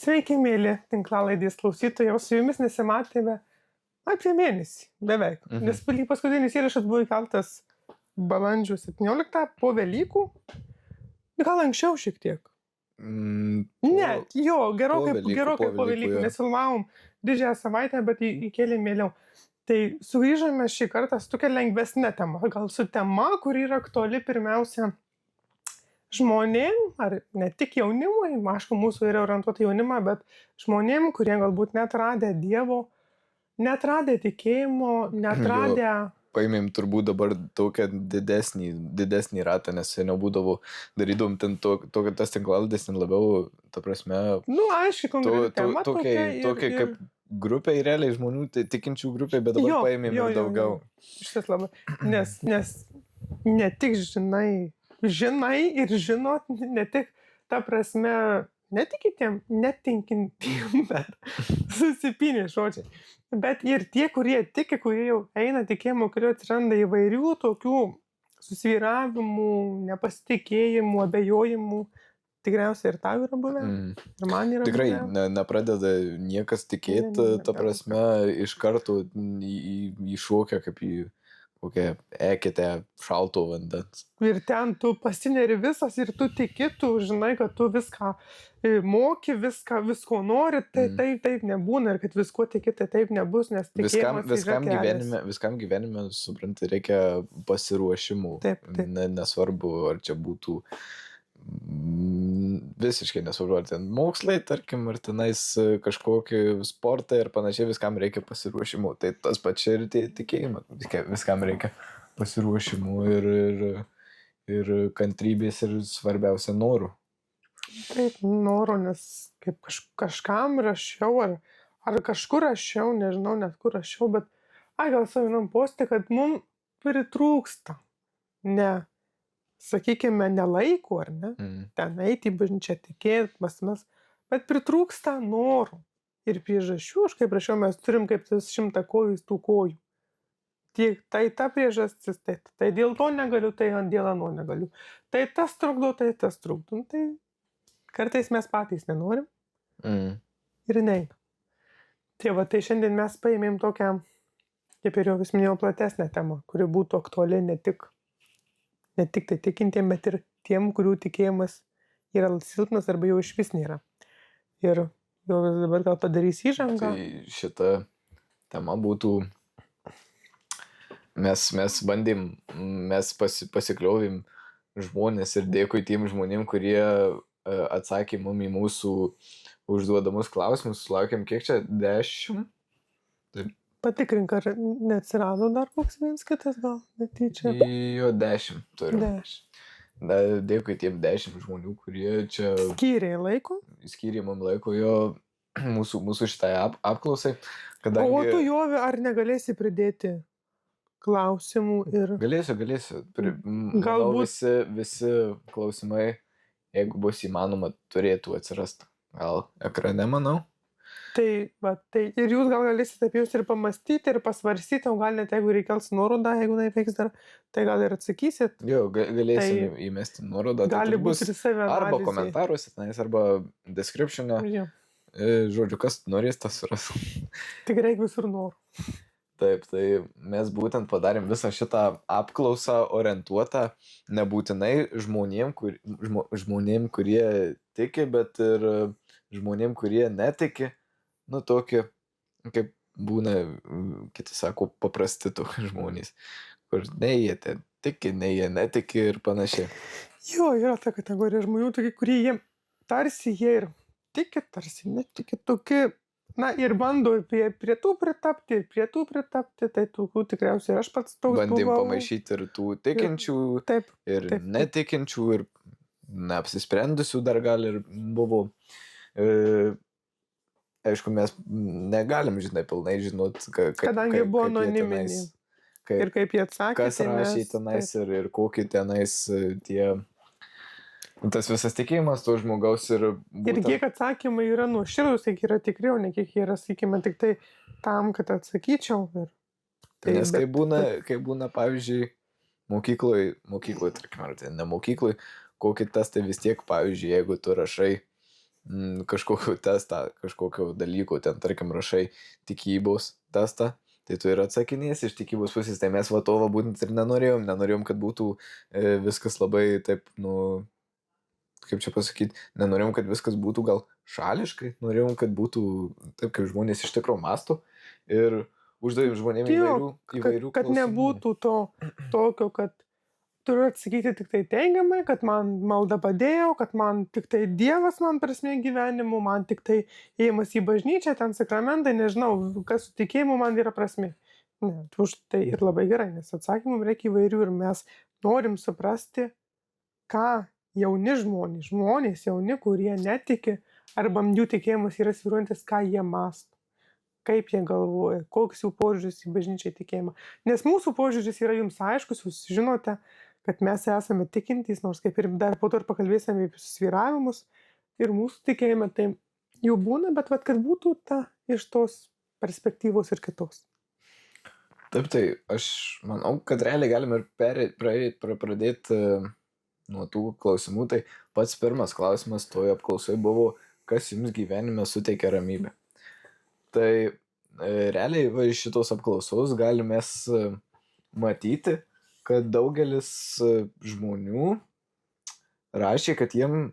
Sveiki, mėly tinklalaidės klausytojai, su jumis nesimatėme apie mėnesį, beveik. Nes paskutinis įrašas buvo įkeltas balandžio 17 po Velykų, gal anksčiau šiek tiek. Gerokai po Velykų, nes filmavom didžiąją savaitę, bet įkėlėm vėliau. Tai sugrįžome šį kartą su tokia lengvesnė tema, gal su tema, kuri yra aktuali pirmiausia žmonėm, ar ne tik jaunimui, aišku, mūsų yra orientuota jaunimą, bet žmonėm, kurie galbūt netradę Dievo, netradę tikėjimo, netradę... Paėmėm turbūt dabar tokią didesnį ratą, nes seniau būdavo, darydom ten tas tinklalaidės ten labiau, ta prasme... aišku, konkreti tema tokia kaip grupė, realiai žmonių, tai tikinčių grupė, bet dabar paėmėm ir daugiau. Šitas labai, nes ne tik žinai ir žinot, ne tik ta prasme, netikintiem, netinkintiem, bet susipynė žodžiai. Bet ir tie, kurie tiki, kurie jau eina tikėjimo, kurie atsiranda įvairių tokių susvyravimų, nepasitikėjimų, abejojimų. Tikriausiai ir tau yra buvę. Ir man yra tikrai buvę. Nepradeda niekas tikėti, ta prasme, iš karto įšokia kaip į kokią eketę šalto vandens. Ir ten tu pasineri visas ir tu tiki, tu žinai, kad tu viską moki, visko nori, tai taip nebūna ir kad visko tiki, tai taip nebus, nes tikėjimas viskam gyvenime, supranti, reikia pasiruošimų. Taip. Nesvarbu, ar čia būtų visiškai nesvarbu, ar ten mokslai, tarkim, ar tenais kažkokį sportą ir panašiai, viskam reikia pasiruošimų. Tai tas pačiai ir tikėjimą, viskam reikia pasiruošimų ir kantrybės ir svarbiausia norų. Taip, noro, nes kaip kažkam rašiau, ar kažkur rašiau, nežinau net kur rašiau, bet gal savinam postė, kad mums pritrūksta, sakykime, nelaiko, ar ne? Ten eiti į bažnyčią, tikėti, pasmes, bet pritrūksta norų ir priežasčių. Aš kaip rašiau, mes turim kaip tas 100 kojų tų kojų. Tai ta priežastis, tai dėl to negaliu, tai dėl ano negaliu. Tai tas trukdo, tai tas trukdo. Tai kartais mes patys nenorim ir neina. Tai šiandien mes paėmėm tokią, kaip ir jau vis minėjau, platesnę temą, kuri būtų aktuali ne tik tai tikintiem, bet ir tiem, kurių tikėjimas yra silpnas arba jau išvis nėra. Ir jau dabar gal padarys įžangą. Tai šita tema būtų, mes bandėm, mes pasikliovėm žmonės ir dėkui tiem žmonėm, kurie atsakė mum į mūsų užduodamus klausimus. Sulaukėm kiek čia? 10? Taip. Patikrink, ar neatsirado dar koks vienas kitas, gal netyčia? Jo, 10 turiu. 10. Dėkui tiem 10 žmonių, kurie čia... Skyrė mum laiko jo mūsų šitai apklausai. Kadangi... O tu, Jovi, ar negalėsi pridėti klausimų ir... Galėsiu. Galbūt visi klausimai, jeigu bus įmanoma, turėtų atsirasti. Gal ekrane, manau. Tai ir jūs gal galėsite apie jūs ir pamastyti, ir pasvarsyti, o gal net jeigu reikels nuorodą, jeigu neveiks dar, tai gal ir atsakysit. Jo, galėsim įmesti nuorodą. Gali būti ir savianalizė. Arba komentaruose, arba description'e. Žodžiu, kas norės, tas suras. Tik reikia visur norų. Taip, tai mes būtent padarėm visą šitą apklausą orientuotą nebūtinai žmonėm, kurie tiki, bet ir žmonėm, kurie netiki. Tokį, kaip būna, kiti sako, paprasti tokie žmonės, kur nei jie ten tiki, nei jie netiki ir panašiai. Jo, yra ta kategorija žmonių, tokie, kurie tarsi jie ir tiki, tarsi netiki, tokie, ir bando prie tų pritapti, tai tokių tikriausiai aš pats toks buvau. Bandėm pamaišyti ir tų tikinčių, ir netikinčių, ir neapsisprendusių dar gal ir buvo. Aišku, mes negalim, pilnai žinot, kadangi buvo anoniminiai. Ir kaip jie atsakė, kas rašė tenais ir kokį tenais tas visas tikėjimas to žmogaus ir būtent... Ir kiek atsakymai yra nuoširdūs, kiek yra tikri, o ne kiek yra, sakykime, tik tai tam, kad atsakyčiau. Nes kai būna, pavyzdžiui, mokykloje, tarkim, ar tai ne mokykloje, kokį tas tai vis tiek, pavyzdžiui, jeigu tu rašai kažkokio testą, kažkokio dalyko, ten tarkim rašai tikybos testą, tai tu ir atsakinėsi iš tikybos pusės, tai mes vatovą būtent ir nenorėjom, kad būtų viskas labai taip, kaip čia pasakyti, nenorėjom, kad viskas būtų gal šališkai, norėjom, kad būtų taip, kaip žmonės iš tikrųjų mąsto ir uždavėm žmonėms įvairių kad nebūtų to tokio, kad turiu atsakyti tik tai teigiamai, kad man malda padėjo, kad man tik tai Dievas man prasmė gyvenimu, man tik tai ėjimas į bažnyčią, ten sakramentai, nežinau, kas su tikėjimu man yra prasmė. Ne, už tai ir labai gerai, nes atsakymų reikia įvairių ir mes norim suprasti, ką jauni žmonės jauni, kurie netiki, arba jų tikėjimas yra svyruojantis, ką jie mąsto, kaip jie galvoja, koks jų požiūris į bažnyčią tikėjimą. Nes mūsų požiūris yra jums aiškus, jūs žinote, kad mes esame tikintys, nors kaip ir dar po to ir pakalbėsime apie svyravimus ir mūsų tikėjime, tai jų būna, bet kad būtų ta iš tos perspektyvos ir kitos. Taip, tai aš manau, kad realiai galime ir pradėti nuo tų klausimų. Tai pats pirmas klausimas toje apklausoje buvo, kas jums gyvenime suteikia ramybę. Tai realiai iš šitos apklausos galime matyti, kad daugelis žmonių rašė, kad jiem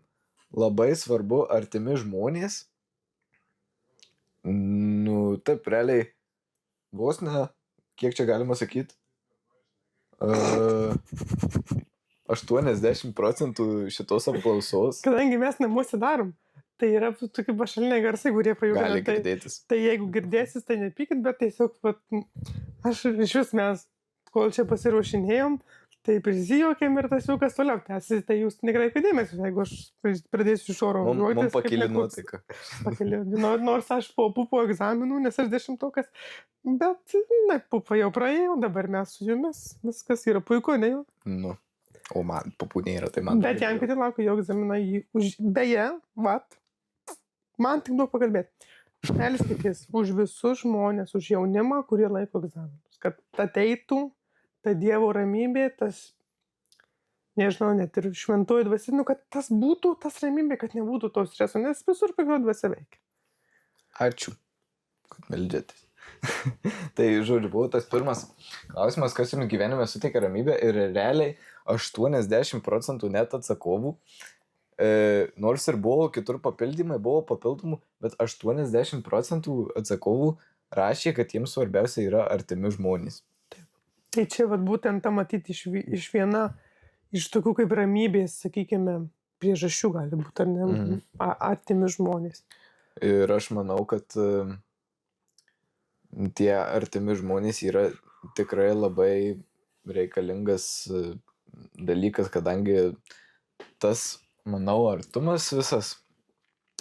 labai svarbu artimi žmonės. Taip, realiai vos ne, kiek čia galima sakyti, 80% šitos apklausos. Kadangi mes namuose darom, tai yra tokie pašaliniai garsai, kurie gali girdėtis. Tai jeigu girdėsis, tai nepykit, bet tiesiog aš iš vis mes, kol čia pasiruošinėjom, tai prisijokėm ir tas jūkas toliau tęsis, tai jūs nekreipkite dėmesio, jeigu aš pradėsiu iš oro juoktis. Man pakėlė nuotaiką. Nors aš po pupo egzaminų, nes aš 10-okas, bet pupa jau praėjau, dabar mes su jumis, viskas yra puiku, ne jau? O man pupų nėra, tai man... Bet jam kiti laukia jo egzaminai, beje, man tik daug pakalbėti. Melskitės už visus žmonės, už jaunimą, kurie laiko egzaminus, kad ateitų ta Dievo ramybė, tas, nežinau, net ir šventoji dvasia, kad tas būtų, tas ramybė, kad nebūtų to streso, nes visur piktoji dvasia veikia. Ačiū, kad meldžiatės. Tai, žodžiu, buvo tas pirmas klausimas, kas jums gyvenime suteikia ramybę ir realiai 80% net atsakovų, nors ir buvo kitur papildymai, buvo papildomų, bet 80% atsakovų rašė, kad jiems svarbiausia yra artimi žmonės. Tai čia būtent ta matyti iš viena iš tokių kaip ramybės, sakykime, priežasčių gali būti, ar ne, artimi žmonės. Ir aš manau, kad tie artimi žmonės yra tikrai labai reikalingas dalykas, kadangi tas, manau, artumas visas,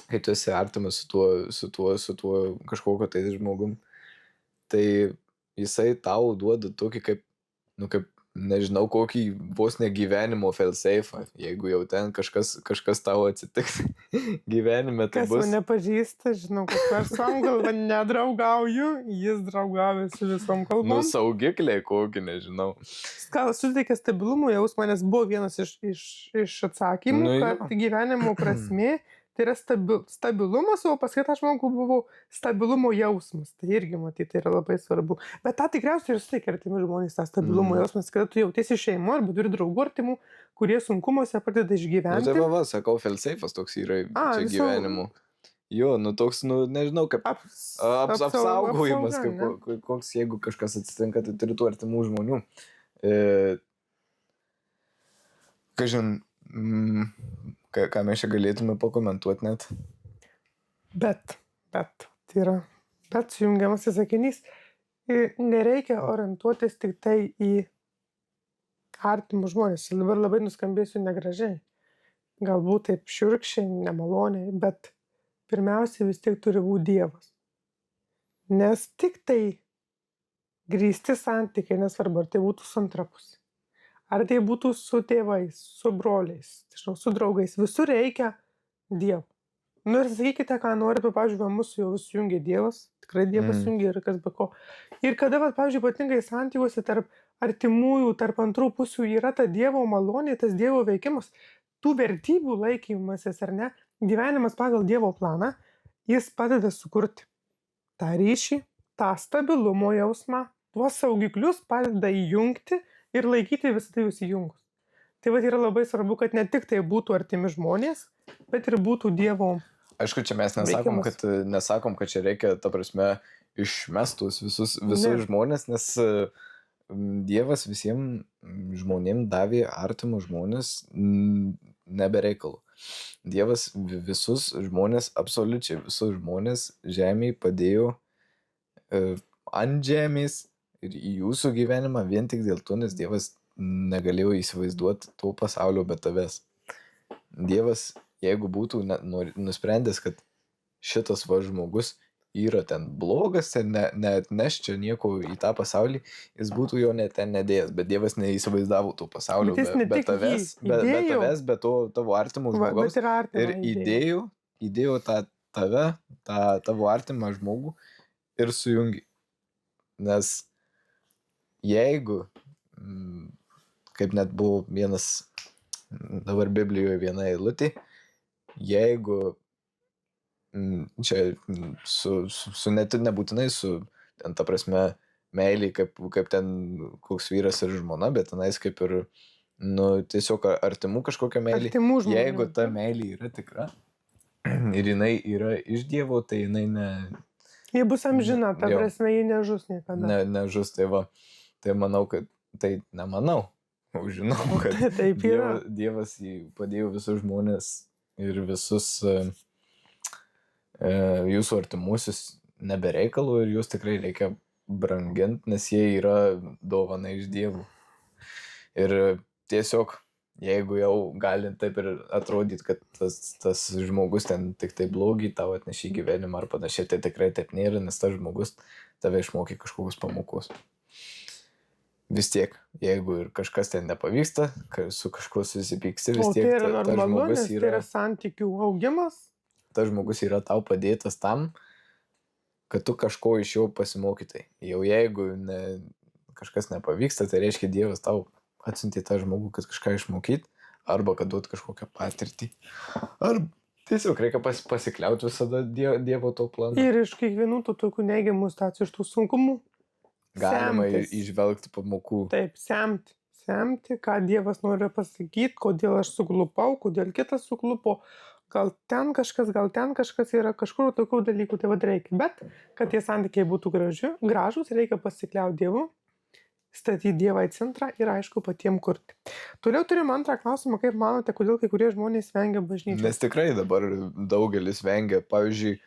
kai tu esi artimas su tuo kažkokio tai žmogum, tai jisai tau duoda tokį kaip, nežinau, kokį vos ne gyvenimo fail-safe, jeigu jau ten kažkas tau atsitiks gyvenime, tai bus... Kas mane pažįsta, žinau, kad aš su anglą nedraugauju, jis draugauja su visom kalbom. Saugikliai kokį, nežinau. Suteikia stabilumo jausmą, nes buvo vienas iš atsakymų, kad gyvenimo prasmė tai yra stabilumas, o pas kitą žmogų buvo stabilumo jausmas. Tai irgi, matyti, yra labai svarbu. Bet tą tikriausiai ir suteikia artimi žmonės, tą stabilumo jausmas, kada tu jautiesi šeimo arba turi draugų artimų, kurie sunkumuose pradeda išgyventi. Tai sakau, fail-safe'as toks yra čia gyvenimu. Jo, toks, nežinau, kaip apsaugojimas, koks, jeigu kažkas atsitinka, tai turi tų artimų žmonių. Kažin, ką mes čia galėtume pakomentuoti net. Bet, tai yra, sujungiamasis sakinys, nereikia orientuotis tik tai į artimus žmonės. Dabar labai nuskambėsiu negražiai, galbūt taip šiurkščiai, nemaloniai, bet pirmiausia vis tiek turi būti Dievas. Nes tik tai grįsti santykiai, nesvarbu, ar tai būtų su antrapusė, ar tai būtų su tėvais, su broliais, su draugais, visur reikia Dievo. Ir sakykite, ką nori, pavyzdžiui, mūsų jau jungia Dievas, tikrai Dievas jungia ir kas be ko. Ir kada, pavyzdžiui, ypatingai santykiuose tarp artimųjų, tarp antrų pusių yra ta Dievo malonė, tas Dievo veikimas, tų vertybių laikymasis, ar ne, gyvenimas pagal Dievo planą, jis padeda sukurti tą ryšį, tą stabilumo jausmą, tuos saugiklius padeda įjungti ir laikyti visą tai jūs įjungus. Tai va yra labai svarbu, kad ne tik tai būtų artimi žmonės, bet ir būtų Dievo. Aišku, čia mes nesakom, kad čia reikia, ta prasme, išmestus visus žmonės, nes Dievas visiems žmonėms davė artimus žmonės nebereikalų. Dievas visus žmonės, absoliučiai visus žmonės žemėje padėjo ant žemės ir į jūsų gyvenimą vien tik dėl to, nes Dievas negalėjau įsivaizduoti to pasaulio be tavęs. Dievas, jeigu būtų nusprendęs, kad šitas žmogus yra ten blogas, ten neatneš čia nieko į tą pasaulį, jis būtų jo net ten nedėjęs, bet Dievas neįsivaizdavo to pasaulio be tavęs, be to tavo artimo žmogaus. Ir įdėjo tą tavo artimą žmogų ir sujungi. Nes jeigu kaip net buvo vienas, dabar Biblijoje viena eilutė, jeigu čia su net nebūtinai su, ten ta prasme, meiliai, kaip ten koks vyras ir žmona, bet tenais kaip ir, tiesiog artimų kažkokia meilė. Jeigu ta meilė yra tikra ir jinai yra iš Dievo, tai jinai Jie bus amžina, ta prasme, jie nežus niekada. Nežus, tai va. Tai manau, kad tai nemanau. Žinau, kad Dievas padėjo visus žmonės ir visus jūsų artimuosius nebereikalų ir jūs tikrai reikia branginti, nes jie yra dovana iš Dievų. Ir tiesiog, jeigu jau gali taip ir atrodyti, kad tas žmogus ten tik tai blogį tau atnešė gyvenimą ar panašiai, tai tikrai taip nėra, nes tas žmogus tave išmokė kažkokius pamokos. Vis tiek, jeigu ir kažkas ten nepavyksta, su kažkuo susipyksti, vis tiek tas žmogus yra... Tai yra santykių augimas. Tas žmogus yra tau padėtas tam, kad tu kažko iš jo pasimokytai. Jau jeigu kažkas nepavyksta, tai reiškia Dievas tau atsiuntė tą žmogų, kad kažką išmokyti, arba kad duot kažkokią patirtį. Ar tiesiog reikia pasikliauti visada Dievo to planą. Ir iš kiekvienų tų tokių neigiamų stacijų, iš tų sunkumų, galima įžvelgti pamokų. Taip, semti, ką Dievas nori pasakyti, kodėl aš suklupau, kodėl kitas suklupo, gal ten kažkas yra, kažkur tokių dalykų, tai vad reikia. Bet, kad tie santykiai būtų gražūs, reikia pasikliauti Dievu, statyti Dievą į centrą ir, aišku, patiems kurti. Toliau turim antrą klausimą, kaip manote, kodėl kai kurie žmonės vengia bažnyčios? Nes tikrai dabar daugelis vengia, pavyzdžiui,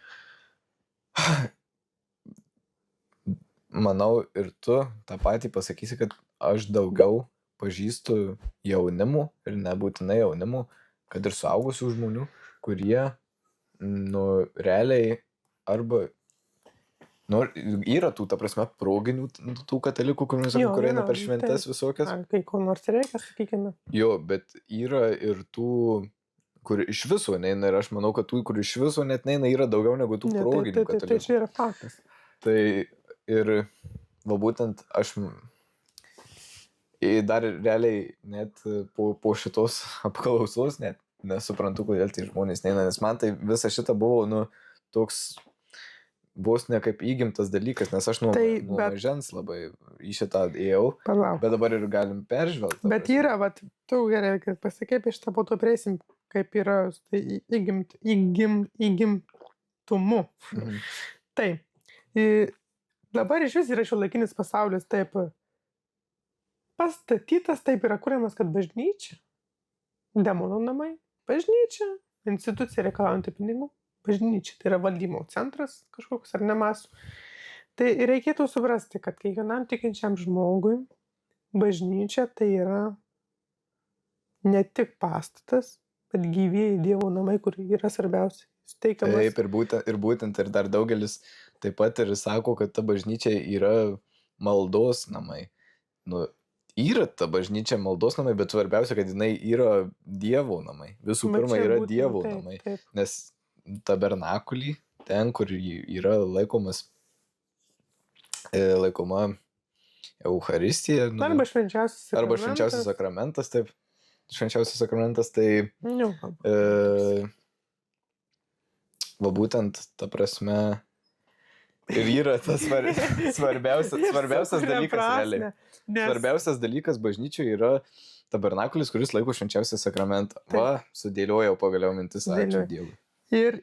manau, ir tu tą patį pasakysi, kad aš daugiau pažįstu jaunimų ir nebūtinai jaunimų, kad ir suaugusių žmonių, kurie, realiai arba, yra tų, ta prasme, proginių tų katalikų, kurie eina per šventes visokias. Ar kai ko nors reikia, sakykime. Jo, bet yra ir tų, kur iš viso neina, ir aš manau, kad tų, kur iš viso net neina, yra daugiau negu tų proginių katalikų. Tai čia yra faktas. Tai ir va būtent aš dar realiai net po šitos apklausos net nesuprantu, kodėl tai žmonės neina, nes man tai visa šita buvo, toks vos ne kaip įgimtas dalykas, nes aš nuo mažens labai į šitą ėjau, bet dabar ir galim peržvelgti. Bet yra, tu gerai, kad pasakai apie šitą, po to prieisim, kaip yra įgimtumu. Tai, dabar iš vis yra šiuolaikinis pasaulis taip pastatytas, taip yra kuriamas, kad bažnyčia, demonų namai, bažnyčia, institucija reikalaujanti pinigų, bažnyčia, tai yra valdymo centras kažkoks ar nemasų. Tai reikėtų suprasti, kad kiekvienam tikinčiam žmogui bažnyčia tai yra ne tik pastatas, bet gyvieji Dievo namai, kur yra svarbiausia. Taip, ir būtent ir dar daugelis taip pat ir sako, kad ta bažnyčia yra maldos namai. Yra ta bažnyčia maldos namai, bet svarbiausia, kad jinai yra Dievo namai. Visų pirma, yra Dievo namai. Nes tabernakulį, ten, kur yra laikoma Eucharistija. Arba švenčiausias sakramentas, taip. Švenčiausias sakramentas, tai va būtent, ta prasme, ir yra tas svarbiausias dalykas realiai. Svarbiausias dalykas bažnyčioje yra tabernakulis, kuris laiko švenčiausią sakramentą. Va, sudėliojau pagaliau mintis, ačiū Dievui. Ir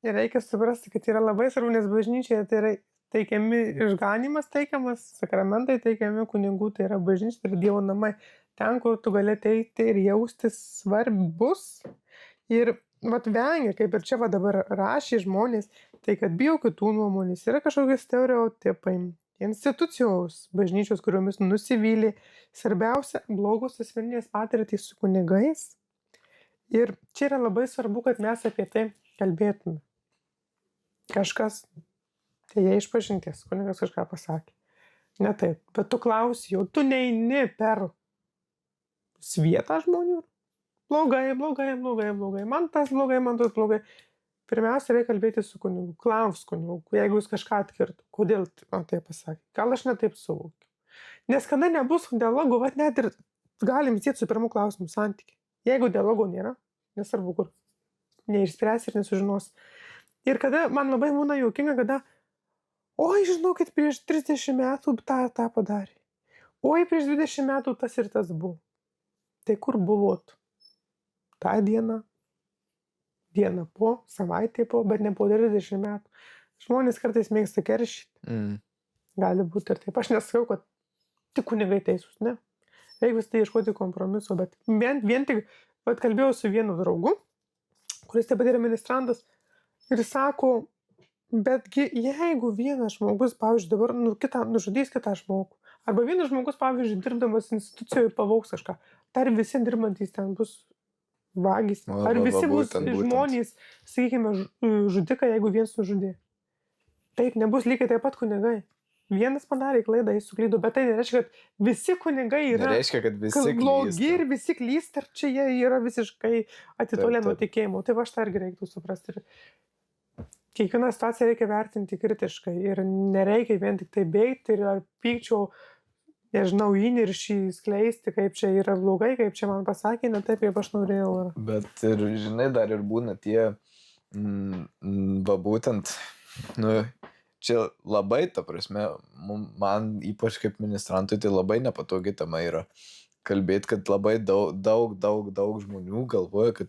reikia suprasti, kad yra labai svarbu, nes bažnyčioje tai yra teikiami išganimas, teikiamas sakramentai, teikiami kunigų, tai yra bažnyčia, tai yra Dievo namai. Ten, kur tu gali ateiti ir jaustis svarbus. Ir vat vengia, kaip ir čia va dabar rašė žmonės, tai kad bijo kitų nuomonės, yra kažkokie stereotipai, institucijos, bažnyčios, kuriomis nusivylė, svarbiausia, blogos asmeninės patirtys su kunigais. Ir čia yra labai svarbu, kad mes apie tai kalbėtume. Kažkas, tai jie išpažinties, kunigas kažką pasakė. Ne taip, bet tu klausi jau, tu neini per svietą žmonių. Blogai, man tas blogai. Pirmiausia, reikia kalbėti su kunigu, klaus kunigu, jeigu jis kažką atkirtų, kodėl man tai pasakė, gal aš netaip suvokiu. Nes kada nebus dialogų, vat net ir galim sėti su pirmu klausimu santykį. Jeigu dialogo nėra, nesvarbu kur, neišspręs ir nesužinos. Ir kada man labai būna juokinga, kada, oi, žinokit, prieš 30 metų tą padarė. Oi, prieš 20 metų tas ir tas buvo. Tai kur buvot? Ta diena po, savaitė po, bet ne po 30 metų. Žmonės kartais mėgsta keršyti. Gali būti ir taip. Aš nesakau, kad tik kunigai teisūs, ne. Reikia vis tai ieškoti kompromiso, bet vien tik, vat kalbėjau su vienu draugu, kuris taip pat yra ministrantas, ir sako, betgi jeigu vienas žmogus, pavyzdžiui, dabar nužudys kitą žmogų, arba vienas žmogus, pavyzdžiui, dirbdamas institucijoje pavogs kažką, tai visi dirbantys ten bus vagys, ar visi bus žmonės, sakykime, žudikai, jeigu vienas nužudė. Taip, nebus lygiai taip pat kunigai. Vienas padarė klaidą, jis suklydo, bet tai nereiškia, kad visi kunigai yra blogi ir visi klysta, ir čia jie yra visiškai atitolę nuo tikėjimo. Tai va, štai irgi reiktų suprasti. Ir kiekvieną situaciją reikia vertinti kritiškai ir nereikia vien tik tai bėgti ir pykčio, nežinau, įniršį skleisti, kaip čia yra blogai, kaip čia man pasakė, ne taip, kaip aš norėjau. Bet ir, žinai, dar ir būna tie, va būtent, čia labai, ta prasme, man ypač kaip ministrantui, tai labai nepatogi tema yra kalbėti, kad labai daug žmonių galvoja, kad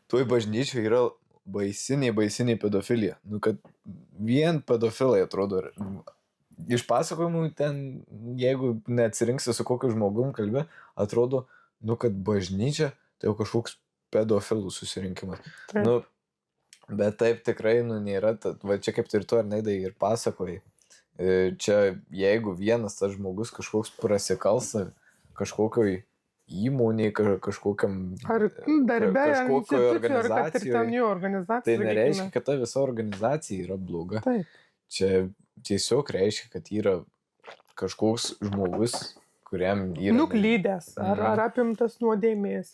toj bažnyčiai yra baisiniai pedofilija. Kad vien pedofilai atrodo, iš pasakojimų ten, jeigu neatsirinksi su kokiu žmogum kalbė, atrodo, kad bažnyčia tai jau kažkoks pedofilų susirinkimas. Bet taip tikrai, nėra, va čia kaip ir tu ar neidai ir pasakojai. Čia jeigu vienas tas žmogus kažkoks prasikalsta kažkokioj įmonėj, kažkokiam ar darbe, kažkokioj organizacijoje, tai nereiškia, kad ta visa organizacija yra bloga. Taip. Čia tiesiog reiškia, kad yra kažkoks žmogus, kuriam yra nuklydęs, ar apimtas nuodėmės.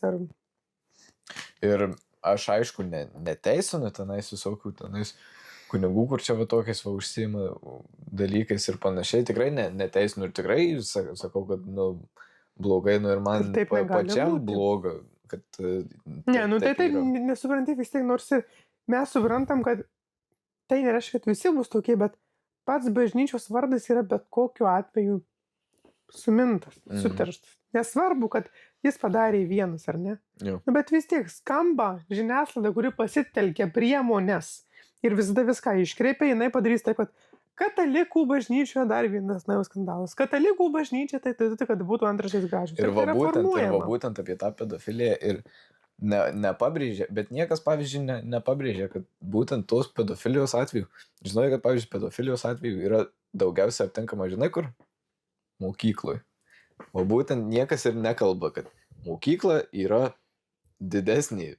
Ir aš aišku neteisinu tenais visokių tenais kunigų, kur čia va tokiais va užsiima dalykais ir panašiai. Tikrai neteisinu ir tikrai sakau, kad blogai, ir man pačiam bloga. Kad, tai nesupranti vis tiek, nors ir mes suprantam, kad tai nereiškia, kad visi bus tokie, bet pats bažnyčios vardas yra bet kokiu atveju sumintas, suterštas. Nesvarbu, kad jis padarė vienas, ar ne? Bet vis tiek skamba žiniasklaida, kuri pasitelkia priemonės ir visada viską iškreipia, jinai padarys taip, kad katalikų bažnyčioje dar vienas naujus skandalas. Katalikų bažnyčia tai kad būtų antrašės gražios. Ir va būtent apie tą pedofiliją ir nepabrėžia, bet niekas, pavyzdžiui, nepabrėžia, kad būtent tos pedofilijos atveju, žinai, kad, pavyzdžiui, pedofilijos atveju yra daugiausia aptinkama, žinai, kur? Mokykloje. O būtent niekas ir nekalba, kad mokykla yra didesnė,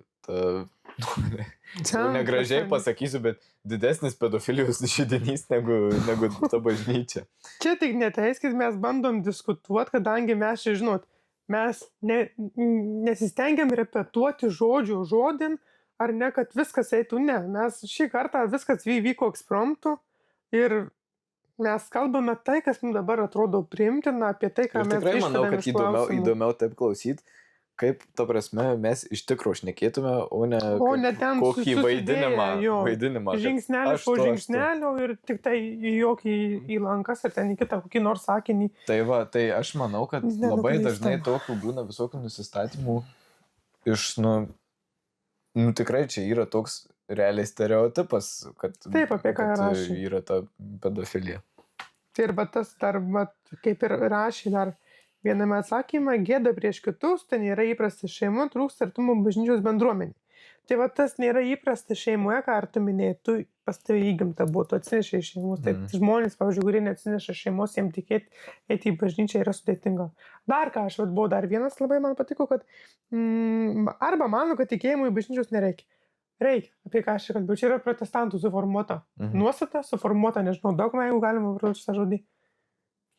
negražiai pasakysiu, bet didesnis pedofilijos židinys negu ta bažnyčia. Čia tik neteiskit, mes bandom diskutuoti, kadangi mes čia, žinot, mes nesistengiam repetuoti žodžių žodin, ar ne, kad viskas eitų, ne. Mes šį kartą viskas vyko ekspromtu ir mes kalbame tai, kas mums dabar atrodo priimtina, apie tai, ką mes išvedame iš klausimų. Tikrai manau, kad įdomiau taip klausyti, kaip, ta prasme, mes iš tikrųjų šnekėtume, o ne ten kokį vaidinimą. Žingsnelis po žingsnelio ir tik tai jokį į lankas ar ten į kitą kokį nors sakinį. Tai va, tai aš manau, kad labai dažnai tokių būna visokių nusistatymų iš, tikrai čia yra toks realiai stereotipas, kad, taip, apie ką rašė. Yra ta pedofilija. Tai ir tas dar, kaip ir rašė dar viename atsakymą, gėda prieš kitus, tai nėra įprasta šeima, trūksta artumo bažnyčios bendruomenė. Tai tas nėra įprasta šeimoje, ką ar tu minėjai, tu pas tavai įgimta buvo, tu atsinešai iš šeimos. Tai žmonės, pavyzdžiui, kurie neatsineša šeimos, jiems tikėti, eiti į bažnyčią yra sudėtinga. Dar ką, aš buvau dar vienas labai man patiko, kad arba mano, kad tikėjimui bažnyčios nereikia. Reikia, apie ką aš čia kalbėjau, čia yra protestantų suformuota nuostata, suformuota, nežinau, dogma, jeigu galima vartoti šitą žodį.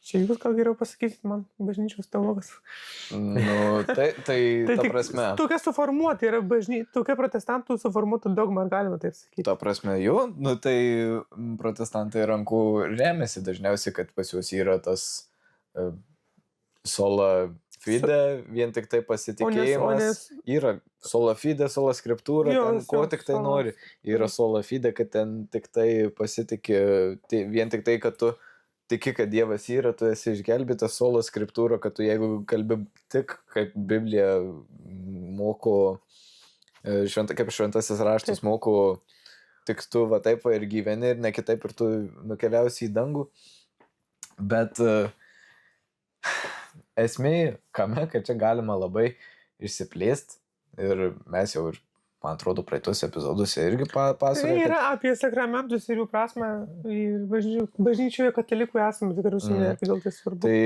Čia jūs gal geriau pasakysit man, bažnyčios teologas. Tai ta prasme. Tokia suformuota yra tokia protestantų suformuota dogma, ar galima taip sakyti? Ta prasme, jau, tai protestantai rankų remiasi dažniausiai, kad pas juos yra tas sola fide, vien tik tai pasitikėjimas. Yra sola fide, sola scriptura, ten ko tik tai nori. Yra sola fide, kad ten tik tai pasitikė, vien tik tai, kad tu tiki, kad Dievas yra, tu esi išgelbėtas, sola scriptura, kad tu jeigu kalbi tik, kaip Biblija moko, kaip šventasis raštas moko, tik tu va taip va ir gyveni ir ne kitaip ir tu nukeliausi į dangų. Bet esmė, kame, kad čia galima labai išsiplėsti ir mes jau ir, man atrodo, praeitus epizoduose irgi pasakojame. Tai yra apie sakramentus ir jų prasme ir bažnyčioje katalikų esame tikrai užsiminę, kodėl tai svarbu. Tai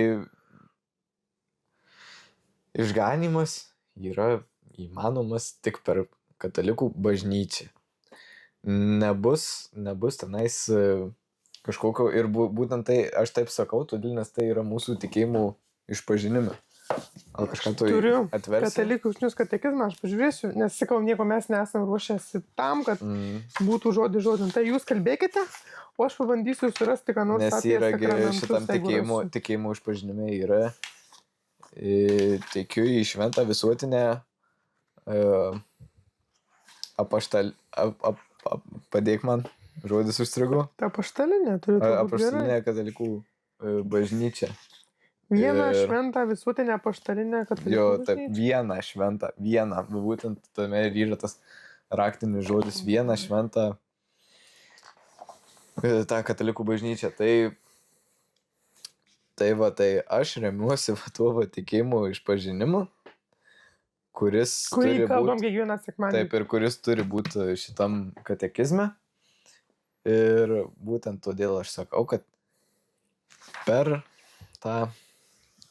išganymas yra įmanomas tik per katalikų bažnyčią. Nebus tenais kažkokio ir būtent tai, aš taip sakau, todėl nes tai yra mūsų tikėjimų išpažinime. Al kažką tu atversi? Katalikų užnius katekizmą aš pažiūrėsiu, nes sakau, nieko mes nesam ruošęsi tam, kad būtų žodį. Tai jūs kalbėkite, o aš pabandysiu surasti, ką nors apie sakramentus. Nes yra šitam tikėjimų išpažinime yra teikiu į šventą visuotinę padėk man, žodis užstrigo. Apaštalinė turi būti gerai. Apaštalinė katalikų bažnyčia. Vieną šventą visuotinę apaštalinę katalikų bažnyčią. Jo, taip, vieną šventą, būtent tame ir yra tas raktinis žodis, vieną šventą tą katalikų bažnyčią. Tai aš remiuosi tuo tikėjimo išpažinimu, kurį kalbam kiekvieną sekmadienį. Taip, ir kuris turi būti šitam katekizme. Ir būtent todėl aš sakau, kad per tą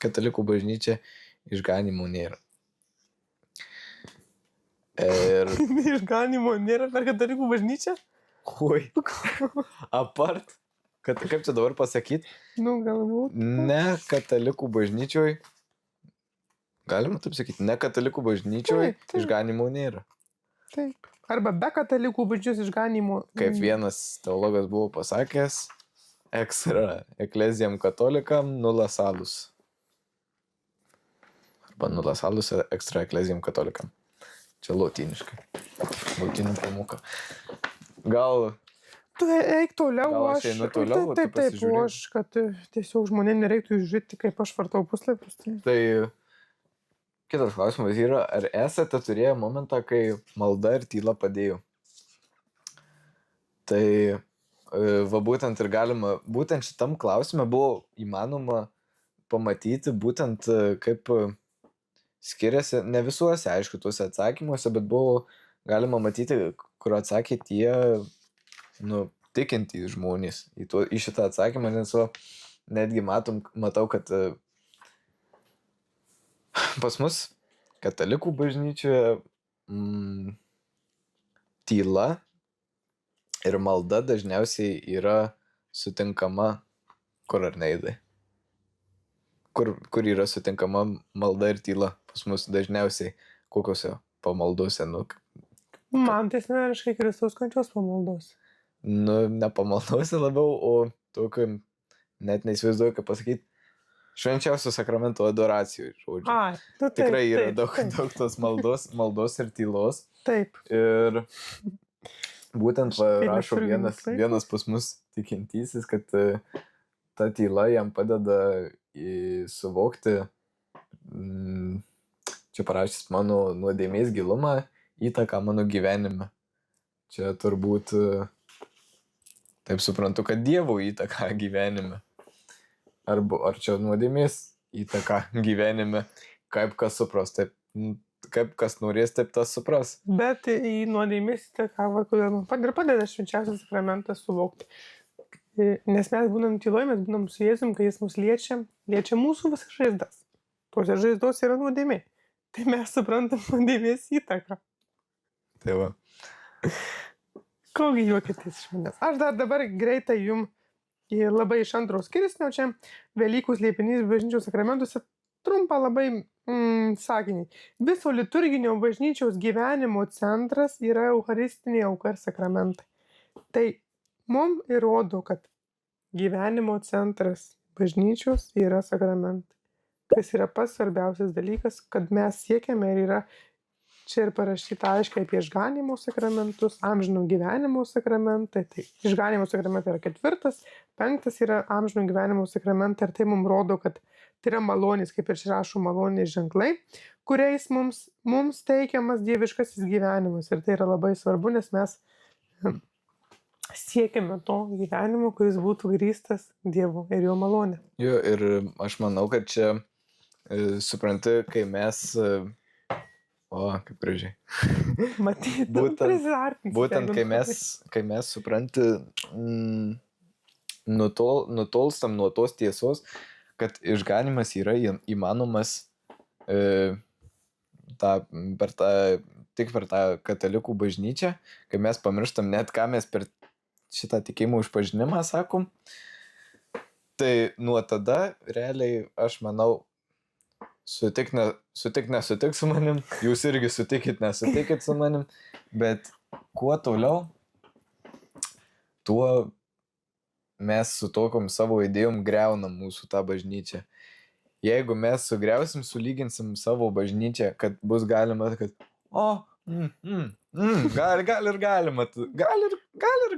katalikų bažnyčią išganimo nėra. Išganimo nėra per katalikų bažnyčią? Oi. Apart, kaip čia dabar pasakyti? Galbūt. Ne katalikų bažnyčioj, galima taip sakyti, ne katalikų bažnyčioj išganimo nėra. Taip. Arba be katalikų bažnyčios išganimo. Kaip vienas teologas buvo pasakęs, extra ecclesiam katolikam nulla salus. Arba nulla salus extra ecclesiam katolikam. Čia lotyniškai. Lotynų pamoka. Gal... Tu eik toliau, aš einu toliau, taip, o aš, kad tiesiog žmonėm nereiktų žiūrėti, kaip aš vartau puslapius. Tai kitas klausimas yra, ar esate turėję momentą, kai malda ir tyla padėjo? Tai va būtent ir galima, būtent šitam klausime buvo įmanoma pamatyti būtent kaip skiriasi, ne visuose, aišku, tuose atsakymuose, bet buvo galima matyti, kur atsakė tie, tikintys žmonės į šitą atsakymą, nes netgi matau, kad pas mus katalikų bažnyčioje tyla ir malda dažniausiai yra sutinkama, kur ar neidai. Kur yra sutinkama malda ir tyla pas mus dažniausiai, kokiuose pamaldose. Man tai asmeniškai Kristaus kančios pamaldose. Ne pamaldose labiau, o tokio, net neįsivaizduoju, kaip pasakyti, švenčiausio sakramento adoracijų, žodžiu. Ai, nu taip, Tikrai yra taip, daug, taip. daug tos maldos ir tylos. Taip. Ir būtent Kažkaip rašo liturginis laikas. vienas pas mus tikintysis, kad ta tyla jam padeda suvokti, čia parašys mano nuodėmės gilumą, įtaką mano gyvenime. Čia turbūt, taip suprantu, kad Dievo įtaką gyvenime. Ar čia nuodėmės įtaką gyvenime, kaip kas supras, taip, kaip kas norės, taip tas supras. Bet į nuodėmės įtaką, kodėl man padeda švenčiausias sakramentas suvokti. Nes mes būnam tyloj, mes būnam su Jėzum, kai jis mus liečia mūsų visas žaizdas. Tuose žaizdos yra nuodėmė. Tai mes suprantam nuodėmės įtaką. Tai va. Kogi juokitės iš manęs. Aš dar dabar greitai jum labai iš antros skirsnio čia Velykų slėpinys bažnyčios sakramentuose trumpą labai sakinį. Viso liturginio bažnyčios gyvenimo centras yra eucharistinė auka ir sakramentai. Tai mums įrodo, kad gyvenimo centras bažnyčios yra sakramentai. Kas yra pats svarbiausias dalykas, kad mes siekiame ir yra čia ir parašyta aiškiai apie išganymo sakramentus, amžino gyvenimo sakramentai. Tai išganymo sakramentai yra 4, 5 yra amžino gyvenimo sakramentai ir tai mums rodo, kad tai yra malonės, kaip ir čia rašo malonės ženklai, kuriais mums teikiamas dieviškasis gyvenimas. Ir tai yra labai svarbu, nes mes siekiame to gyvenimo, kuris būtų grįstas Dievu ir jo malonė. Jo, ir aš manau, kad čia supranti, kai mes... kaip gražiai. Matyti, būtent kai mes supranti, nutolstam nuo tos tiesos, kad išganimas yra įmanomas tik per tą katalikų bažnyčią, kai mes pamirštam net, ką mes per šitą tikėjimo išpažinimą sakom, tai nuo tada realiai aš manau, sutik nesutik su manim, jūs irgi sutikit nesutikit su manim, bet kuo toliau, tuo mes su tokiom savo idėjom greunam mūsų tą bažnyčią. Jeigu mes sugriausim, sulyginsim savo bažnyčią, kad bus galima, kad gal ir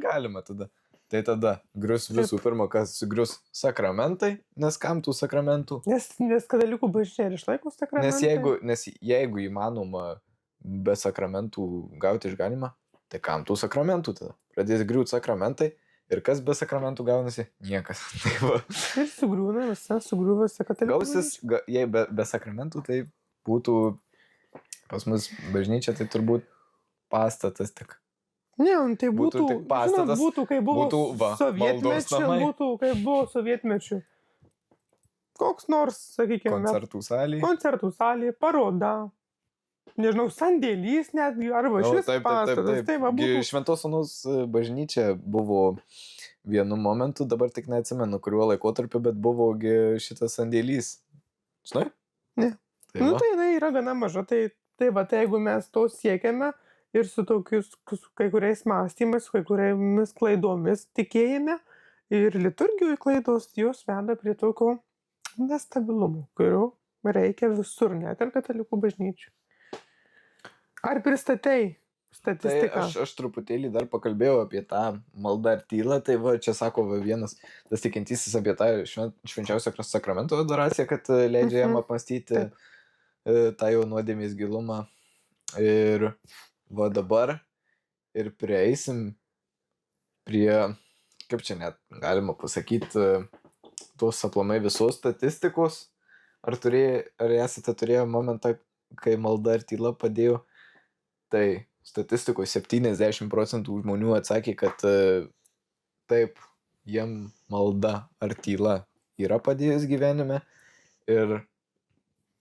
galima tada. Tai tada grius visų pirma, kas grius sakramentai, nes kam tų sakramentų? Nes katalikų bažnyčia ir išlaiko sakramentai. Nes jeigu įmanoma be sakramentų gauti išganimą, tai kam tų sakramentų tada? Pradės griūt sakramentai ir kas be sakramentų gaunasi? Niekas. Tai va. Ir sugriūna visas sugriuvasi katalikų bažnyčia. Jei be sakramentų, tai būtų pas mus bažnyčia, tai turbūt pastatas tik. Ne, tai būtų tik pastatas, būtų, kai buvo sovietmečiu, būtų, kai buvo sovietmečiu. Koks nors, sakykime, koncertų salė, paroda, nežinau, sandėlys netgi, arba šis pastatas. Taip. Šventos Onos bažnyčia buvo vienu momentu, dabar tik neatsimenu, kuriuo laikotarpiu, bet buvo šitas sandėlys. Žinai? Ne. Tai jinai yra gana maža, tai jeigu mes to siekiame, ir su tokius, kai kuriais mąstymais, kai kuriamis klaidomis tikėjime ir liturgijų klaidos, jos veda prie tokio nestabilumo, kurio reikia visur, net ir katalikų bažnyčių. Ar pristatei statistiką? Tai aš truputėlį dar pakalbėjau apie tą maldą ir tylą, tai va, čia sako vienas tas tikintysis apie tą švenčiausio sakramento adoraciją, kad leidžia jam apmąstyti tą jau nuodėmės gilumą. Ir va dabar ir prieisim prie, kaip čia net galima pasakyti, tos aplamai visos statistikos. Ar esate turėję momentą, kai malda ir tyla padėjo? Tai statistikoje 70% žmonių atsakė, kad taip, jiem malda ar tyla yra padėjus gyvenime. Ir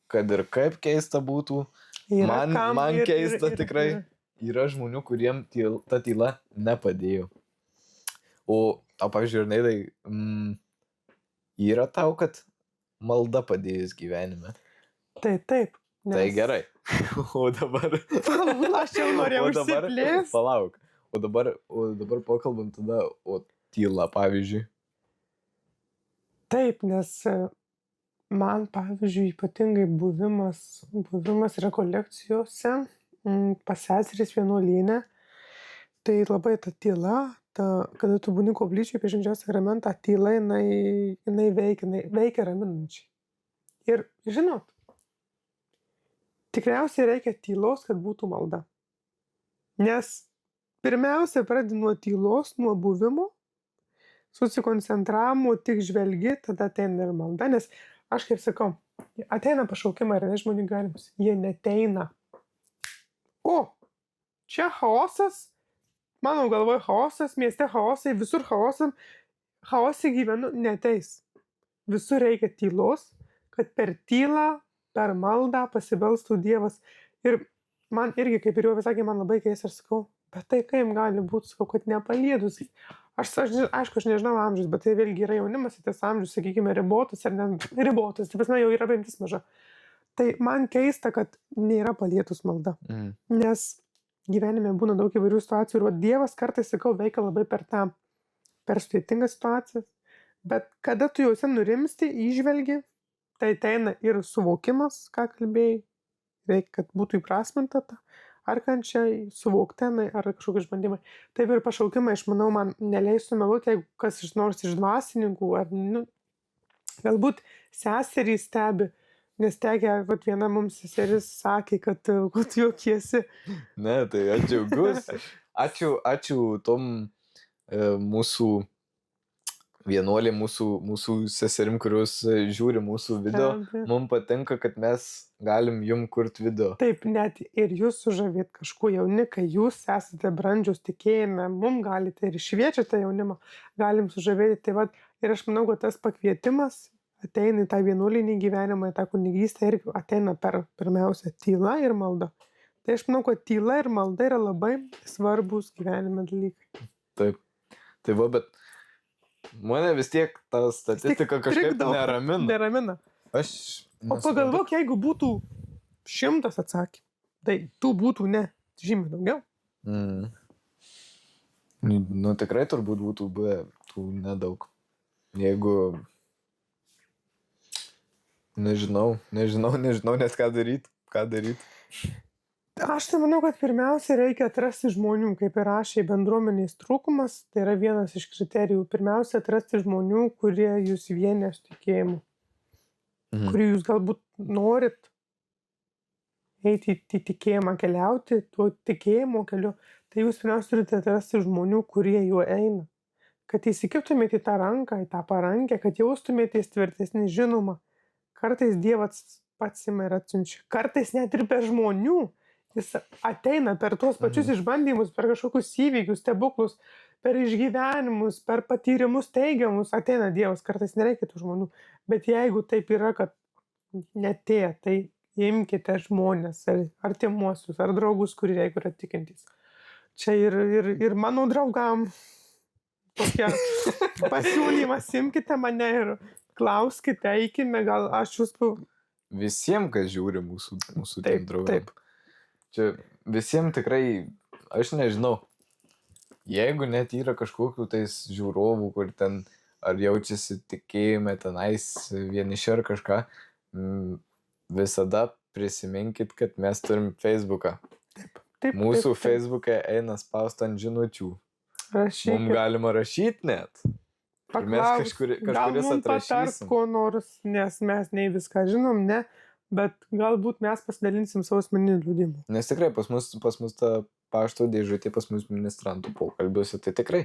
kad ir kaip keista būtų, man keista tikrai. Yra žmonių, kuriem ta tyla nepadėjo. O pavyzdžiui, Neidai, yra tau, kad malda padėjus gyvenime? Taip. Tai gerai. O dabar... Aš jau norėjau išsiplėsti. Palauk. O dabar pakalbam tada, o tyla, pavyzdžiui. Taip, nes man, pavyzdžiui, ypatingai buvimas rekolekcijose pas seseris vienuolyne, tai labai ta tyla, kada tu būni koplyčiai prieš švenčiausią sakramentą, tyla jinai veikia raminančiai. Ir žinot, tikriausiai reikia tylos, kad būtų malda. Nes pirmiausia pradedi nuo tylos, nuo buvimo, susikoncentravimo, tik žvelgi, tada ateina ir malda, nes aš kaip sakau, ateina pašaukimai ir žmonių gyvenimus, jie neteina. O, čia chaosas, mano galvoje chaosas, mieste chaosai, visur chaosai gyvenu, neteis. Visur reikia tylos, kad per tylą, per maldą pasibelstų Dievas. Ir man irgi, kaip ir jau visakė, man labai keista, aš sakau, bet tai kaip gali būti, sakau, kad nepaliedus. Aišku, aš nežinau amžius, bet tai vėlgi yra jaunimas, tas amžius, sakykime, ribotas ar ne ribotas, tai pasme jau yra paimtis maža. Tai man keista, kad nėra palietus malda. Nes gyvenime būna daug įvairių situacijų ir Dievas kartais, sakau, veikia labai per sudėtingas situacijas, bet kada tu jau sen nurimsti, įžvelgi, tai ateina ir suvokimas, ką kalbėjai, reikia, kad būtų įprasminta ta, ar kančiai, suvoktenai, ar kažkokie išbandymai. Taip ir pašaukimai, aš manau, man neleistų meluoti, jeigu kas nors iš dvasininkų, ar galbūt seserį stebi, nes tekia, viena mums seseris sakė, kad juokiesi. Ne, tai aš džiaugiuosi. Ačiū tom mūsų vienuolė, mūsų seserim, kurios žiūri mūsų video. Mums patinka, kad mes galim jum kurti video. Taip, net ir jūs sužavėt kažkuo jauni, kai jūs esate brandžiaus tikėjime, mums galite ir šviečiate jaunimą, galim sužavėti. Tai va, ir aš manau, kad tas pakvietimas ateina į tą vienuolinį gyvenimą, į tą kunigystę ir ateina per pirmiausia tyla ir malda. Tai aš manau, kad tyla ir malda yra labai svarbus gyvenime dalykai. Taip, tai va, bet mane vis tiek ta statistika kažkaip neramina. O pagalvok, jeigu būtų 100 atsakymų, tai tų būtų ne žymiai daugiau. Nu, tikrai turbūt būtų buvę tų nedaug. Jeigu nežinau net ką daryti. Aš tai manau, kad pirmiausia reikia atrasti žmonių, kaip ir rašė, bendruomenės trūkumas, tai yra vienas iš kriterijų. Pirmiausia, atrasti žmonių, kurie jūs vienė su tikėjimu, kurie jūs galbūt norit eiti į tikėjimą, keliauti tuo tikėjimo keliu, tai jūs pirmiausia turite atrasti žmonių, kurie juo eina. Kad įsikiptumėte į tą ranką, į tą parankę, kad jaustumėtės tvirtesni, žinoma. Kartais Dievas pats ima ir atsiunčia. Kartais net ir per žmonių. Jis ateina per tuos pačius išbandymus, per kažkokius įvykius, stebuklus, per išgyvenimus, per patyrimus teigiamus. Ateina Dievas, kartais nereikia tų žmonių. Bet jeigu taip yra, kad netėja, tai imkite žmonės, ar artimuosius, ar draugus, kurie jeigu yra tikintys. Čia ir mano draugam tokia pasiūlymas, imkite mane ir klauskite, eikime, gal aš jūs... Visiems, kas žiūri mūsų tiem draugam. Taip. Čia visiems tikrai, aš nežinau, jeigu net yra kažkokių tais žiūrovų, kur ten ar jaučiasi tikėjime tenais vieniši ar kažką, visada prisiminkit, kad mes turim Facebooką. Taip. Mūsų Facebook'e eina spaust ant žinučių. Rašykit. Mums galima rašyti net. Ir mes kažkuris atrašysim. Patart ko nors, nes mes nei viską žinom, ne. Bet galbūt mes pasidalinsim savo asmeniniu liudijimu. Nes tikrai pas mus ta pašto dėžutė pas mus ministrantų pokalbiuose, tai tikrai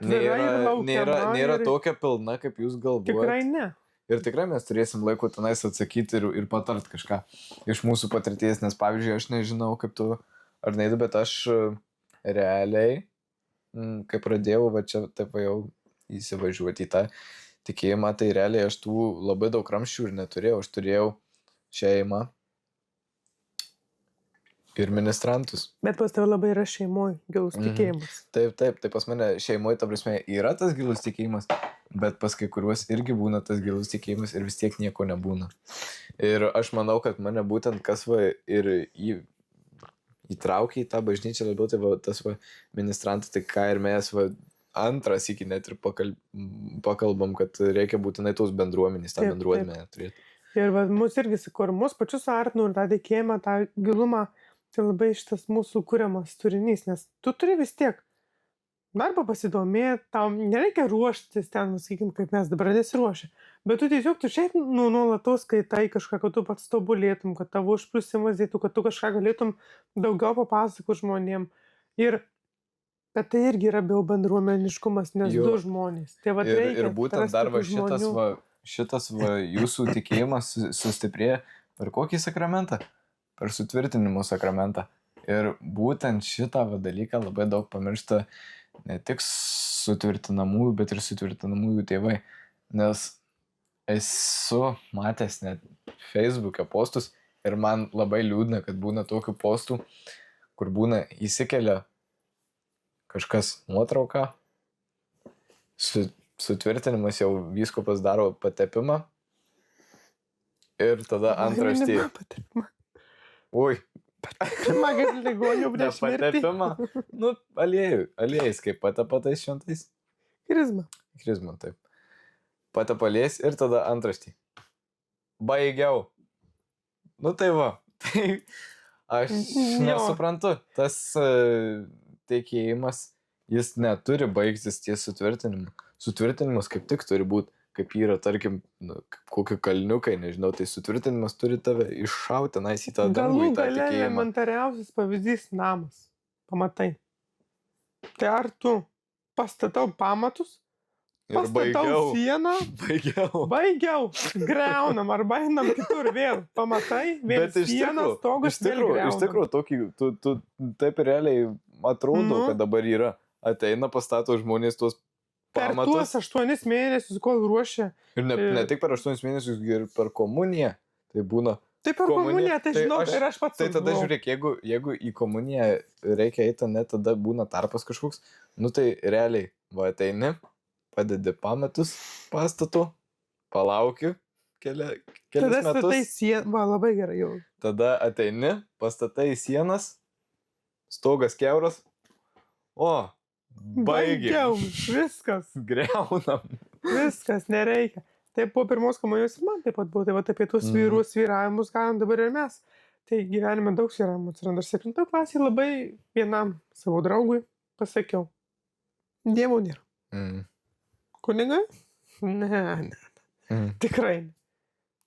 nėra tokia pilna, kaip jūs galvojate. Tikrai ne. Ir tikrai mes turėsim laiko tenais atsakyti ir patart kažką iš mūsų patirties, nes pavyzdžiui, aš nežinau, kaip tu ar neįdu, bet aš realiai, kai pradėjau va čia taip jau įsivažiuoti į tą tikėjimą, tai realiai aš tų labai daug ramščių ir neturėjau. Aš turėjau šeimą ir ministrantus. Bet pas tave labai yra šeimoje gilus tikėjimas. Taip, tai pas mane šeimoje, ta prasme, yra tas gilus tikėjimas, bet pas kai kuriuos irgi būna tas gilus tikėjimas ir vis tiek nieko nebūna. Ir aš manau, kad mane būtent kas va ir įtraukė į tą bažnyčią labiau, tai va tas va ministrantas, tai ką ir mes va antras iki net ir pakalbam, kad reikia būtinai tos bendruomenės, tą bendruomenę turėti. Ir va, mus irgi sakau, ir mus pačius artinu, ir tą tikėjimą, tą gilumą, tai labai šitas mūsų kūriamas turinys, nes tu turi vis tiek darbą pasidomėti, tau nereikia ruoštis ten, sakykim, kaip mes dabar nesiruošia, bet tu tiesiog tu šiaip nuolatos skaitai kažką, kad tu pats tobulėtum, kad tavo užprusimas dėtų, kad tu kažką galėtum daugiau papasakoti žmonėm. Ir bet tai irgi yra bendruomeniškumas, nes Jo. du žmonės. Tai va, Ir būtent dar va šitas va jūsų tikėjimas sustiprėja per kokį sakramentą? Per sutvirtinimo sakramentą. Ir būtent šitą va dalyką labai daug pamiršta ne tik sutvirtinamųjų, bet ir sutvirtinamųjų tėvai. Nes esu matęs net Facebook'e postus ir man labai liūdna, kad būna tokių postų, kur būna įsikelia kažkas nuotrauką, sutvirtinimas jau vyskupas daro patepimą ir tada antraštį. Ui. Patepimą, kad ligonių prieš mirtį. Patepimą. Nu, aliejais, kaip patepatais šventais. Krizma, taip. Patepalės ir tada antraštį. Baigiau. Nu tai va. Tai aš nesuprantu. Tas tikėjimas, jis neturi baigtis ties sutvirtinimu. Sutvirtinimas kaip tik turi būti, kaip yra, tarkim, kokie kalniukai, nežinau, tai sutvirtinimas turi tave iššauti, į tą dangų, į tą tikėjimą. Galų elementariausias pavyzdys namas. Pamatai. Tai ar tu pastatau pamatus, pastatau sieną, baigiau, greunam arba einam kitur vėl. Pamatai, vėl sienas, stogas, vėl greunam. Iš tikrųjų, tu taip realiai atrodo, kad dabar yra. Ateina, pastato žmonės tuos pamatus. Per tuos 8 mėnesius, kol ruošia. Ir ne tik per 8 mėnesius, ir per komuniją. Tai būna. Tai per komuniją, tai žinau, ir aš pats. Tai tada žiūrėk, jeigu į komuniją reikia eiti, net tada būna tarpas kažkoks, nu tai realiai, va ateini, padedi pamatus pastato, palauki kelis metus. Tada statai sieną, va labai gerai jau. Tada ateini, pastatai sienas, stogas kiauras, o, baigiau. Viskas. Greunam. Viskas, nereikia. Taip po pirmos komunijos ir man taip pat buvo, tai va apie tuos vyrus, vyravimus galim dabar ir mes. Tai gyvenime daug svyravimų atsiranda. 7 klasėje labai vienam savo draugui pasakiau, Dievo nėra. Kunigai? Ne. Tikrai ne.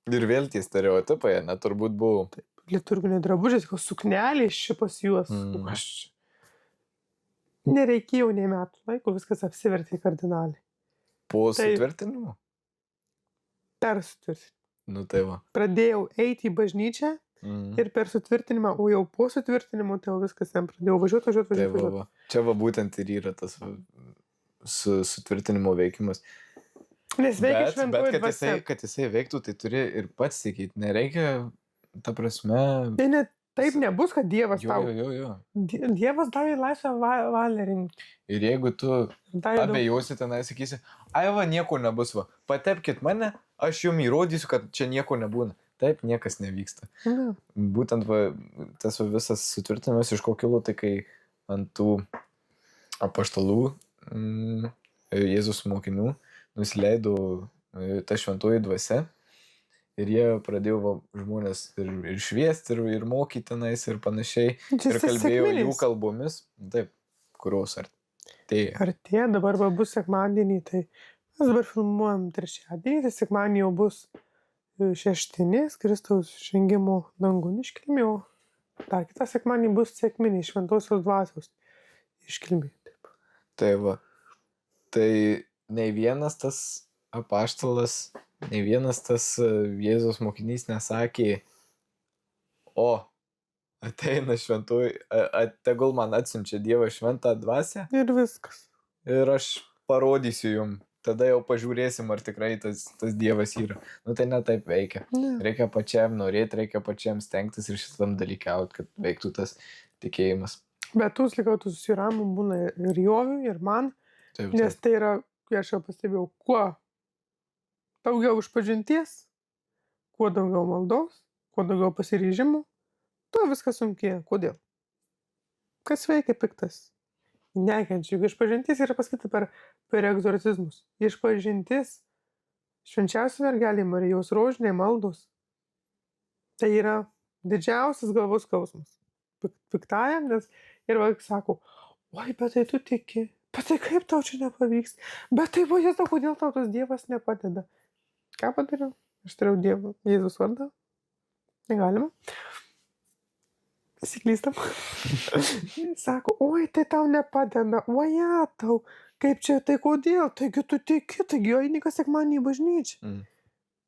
Ir vėl tie stereotipai, turbūt buvo. Taip, liturginiai drabužiai, suknelės čia pas juos. Nereikėjo nei metų laiko, viskas apsivertė kardinaliai. Po sutvirtinimo? Per sutvirtinimą. Nu tai va. Pradėjau eiti į bažnyčią ir per sutvirtinimą, o jau po sutvirtinimo tai jau viskas ten pradėjau važiuoti. Tai čia va būtent ir yra tas sutvirtinimo veikimas. Nes veikia šventoji dvasia. Bet kad jisai veiktų, tai turi ir pats sakyti. Nereikia, ta prasme... Tai net taip nebus, kad Dievas tau. Jo. Dievas davė laisvę valią rinkti. Ir jeigu tu abejosi tenai, sakysi, ai va, nieko nebus, va, patepkit mane, aš jums įrodysiu, kad čia nieko nebūna. Taip, niekas nevyksta. Būtent va, tas va, visas sutvirtinimas iš ko kilo, tai kai ant tų apaštalų Jėzus mokinių nusileido ta šventoji dvasia. Ir jie pradėjo žmonės ir šviesti, ir mokyti tenais, ir panašiai. Ir kalbėjo jų kalbomis. Taip, kurios artėja. Artėja, dabar bus sekmadienį, tai mes dabar filmuojam trečiadienį, tai sekmadienį jau bus šeštinės Kristaus žengimo dangun iškilmė, o dar kitą sekmadienį bus sekminiai šventosios dvasios iškilmė. Tai va. Tai nei vienas tas apaštalas, nei vienas tas Jėzaus mokinys nesakė, o, ateina šventoji, tegul man atsiunčia Dievą šventą dvasią. Ir viskas. Ir aš parodysiu jums. Tada jau pažiūrėsim, ar tikrai tas Dievas yra. Nu tai ne taip veikia. Reikia pačiam norėti, reikia pačiam stengtis ir šitam dalykiauti, kad veiktų tas tikėjimas. Bet tų slikautų susiramų būna ir Joviui, ir man. Taip. Nes tai yra, kai aš jau pastebėjau, kuo daugiau išpažinties, kuo daugiau maldos, kuo daugiau pasiryžimų, tuo viskas sunkėja. Kodėl? Kas veikia piktas? Nekenčia. Juk išpažintis yra pasakyta per egzorcizmus. Išpažintis švenčiausia mergelė Marijos rožiniai maldos Tai yra didžiausias galvos skausmas. Piktajam, nes ir vaikas sako, oi, bet tai tu tiki, bet tai kaip tau čia nepavyks, bet tai buvo Jėzau, kodėl tau tas Dievas nepadeda. Ką padariau? Aš turėjau Dievą, Jėzus vardą. Negalima. Įsiklystam. Sako, oi, tai tau nepadeda, oi, tau, kaip čia, tai kodėl, taigi tu tiki, taigi jo eini kas sekmadienį į bažnyčią.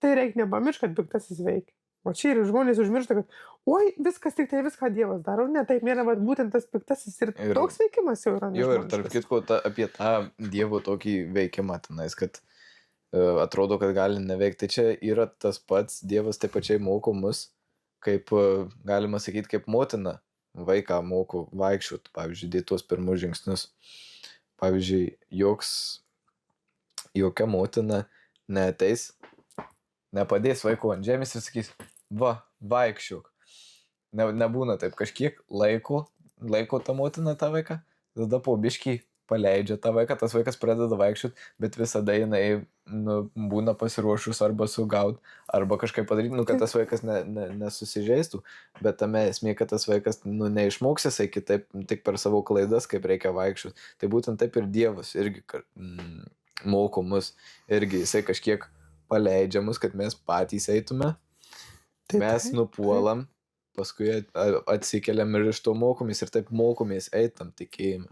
Tai reikia nepamiršti, kad piktasis veikia. O čia ir žmonės užmiršta, kad, oi, viskas tik tai viską Dievas daro, ne, taip nėra, bet būtent tas piktasis ir toks veikimas jau yra. Jo, ir tarp kitko, apie tą Dievo tokį veikimą tenais, kad atrodo, kad gali neveikti. Tai čia yra tas pats, Dievas taip pačiai moko mus, kaip, galima sakyti, kaip motina vaiką moko vaikščioti, pavyzdžiui, dėti tuos pirmus žingsnius. Pavyzdžiui, jokia motina neateis, nepadės vaiko ant žemės ir sakys, va, vaikščiok. Nebūna taip, kažkiek laiko ta motina tą vaiką, tada po biškį paleidžia tą vaiką, tas vaikas pradeda vaikščioti, bet visada jinai būna pasiruošus arba sugaut, arba kažkaip padaryti, kad tas vaikas nesusižeistų, bet tame esmė, kad tas vaikas neišmoks jisai kitaip, tik per savo klaidas, kaip reikia vaikščioti. Tai būtent taip ir Dievas irgi moko mus, irgi jisai kažkiek paleidžia mus, kad mes patys eitume, mes nupuolam, paskui atsikeliam ir iš to mokomės ir taip mokomės eitam tikėjime.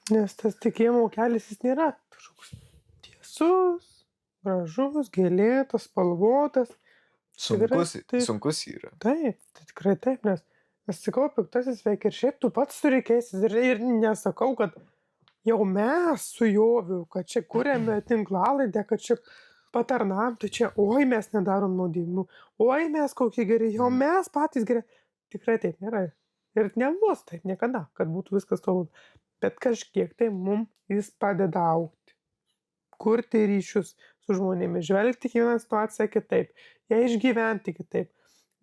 Nes tas tikėjimo kelias jis nėra kažkoks tiesus, gražus, gėlėtas, spalvotas. Sunkus yra. Taip, tai tikrai taip, nes sakau, piktasis veikia ir šiaip tu pats turi keistis ir nesakau, kad jau mes su Joviu, kad čia kuriame tinklalaidę, kad čia patarnam, tai čia, oi, mes nedarom nuodėmių, oi, mes kokie geri, jau mes patys geri. Tikrai taip nėra. Ir nebus taip niekada, kad būtų viskas tobula. Bet kažkiek tai mums jis padeda augti, kurti ryšius su žmonėmis, žvelgti kiekvieną situaciją kitaip, ją išgyventi kitaip,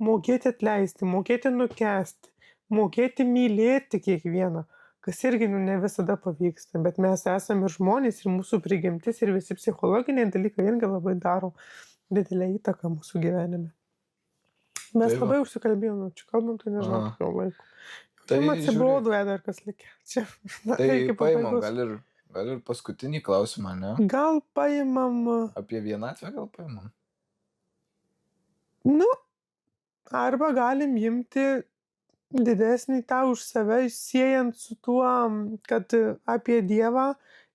mokėti atleisti, mokėti nukęsti, mokėti mylėti kiekvieną, kas irgi ne visada pavyksta, bet mes esame žmonės ir mūsų prigimtis ir visi psichologiniai dalykai irgi labai daro didelę įtaką mūsų gyvenime. Mes labai užsikalbėjome, čia kalbam, tai nežinau, jau laiko. Tai atsibodu, dar kas likė. Čia, tai paimam, gal ir paskutinį klausimą, ne? Gal paimam... Apie vienatvę gal paimam? Arba galim imti didesnį tą už save, siejant su tuo, kad apie Dievą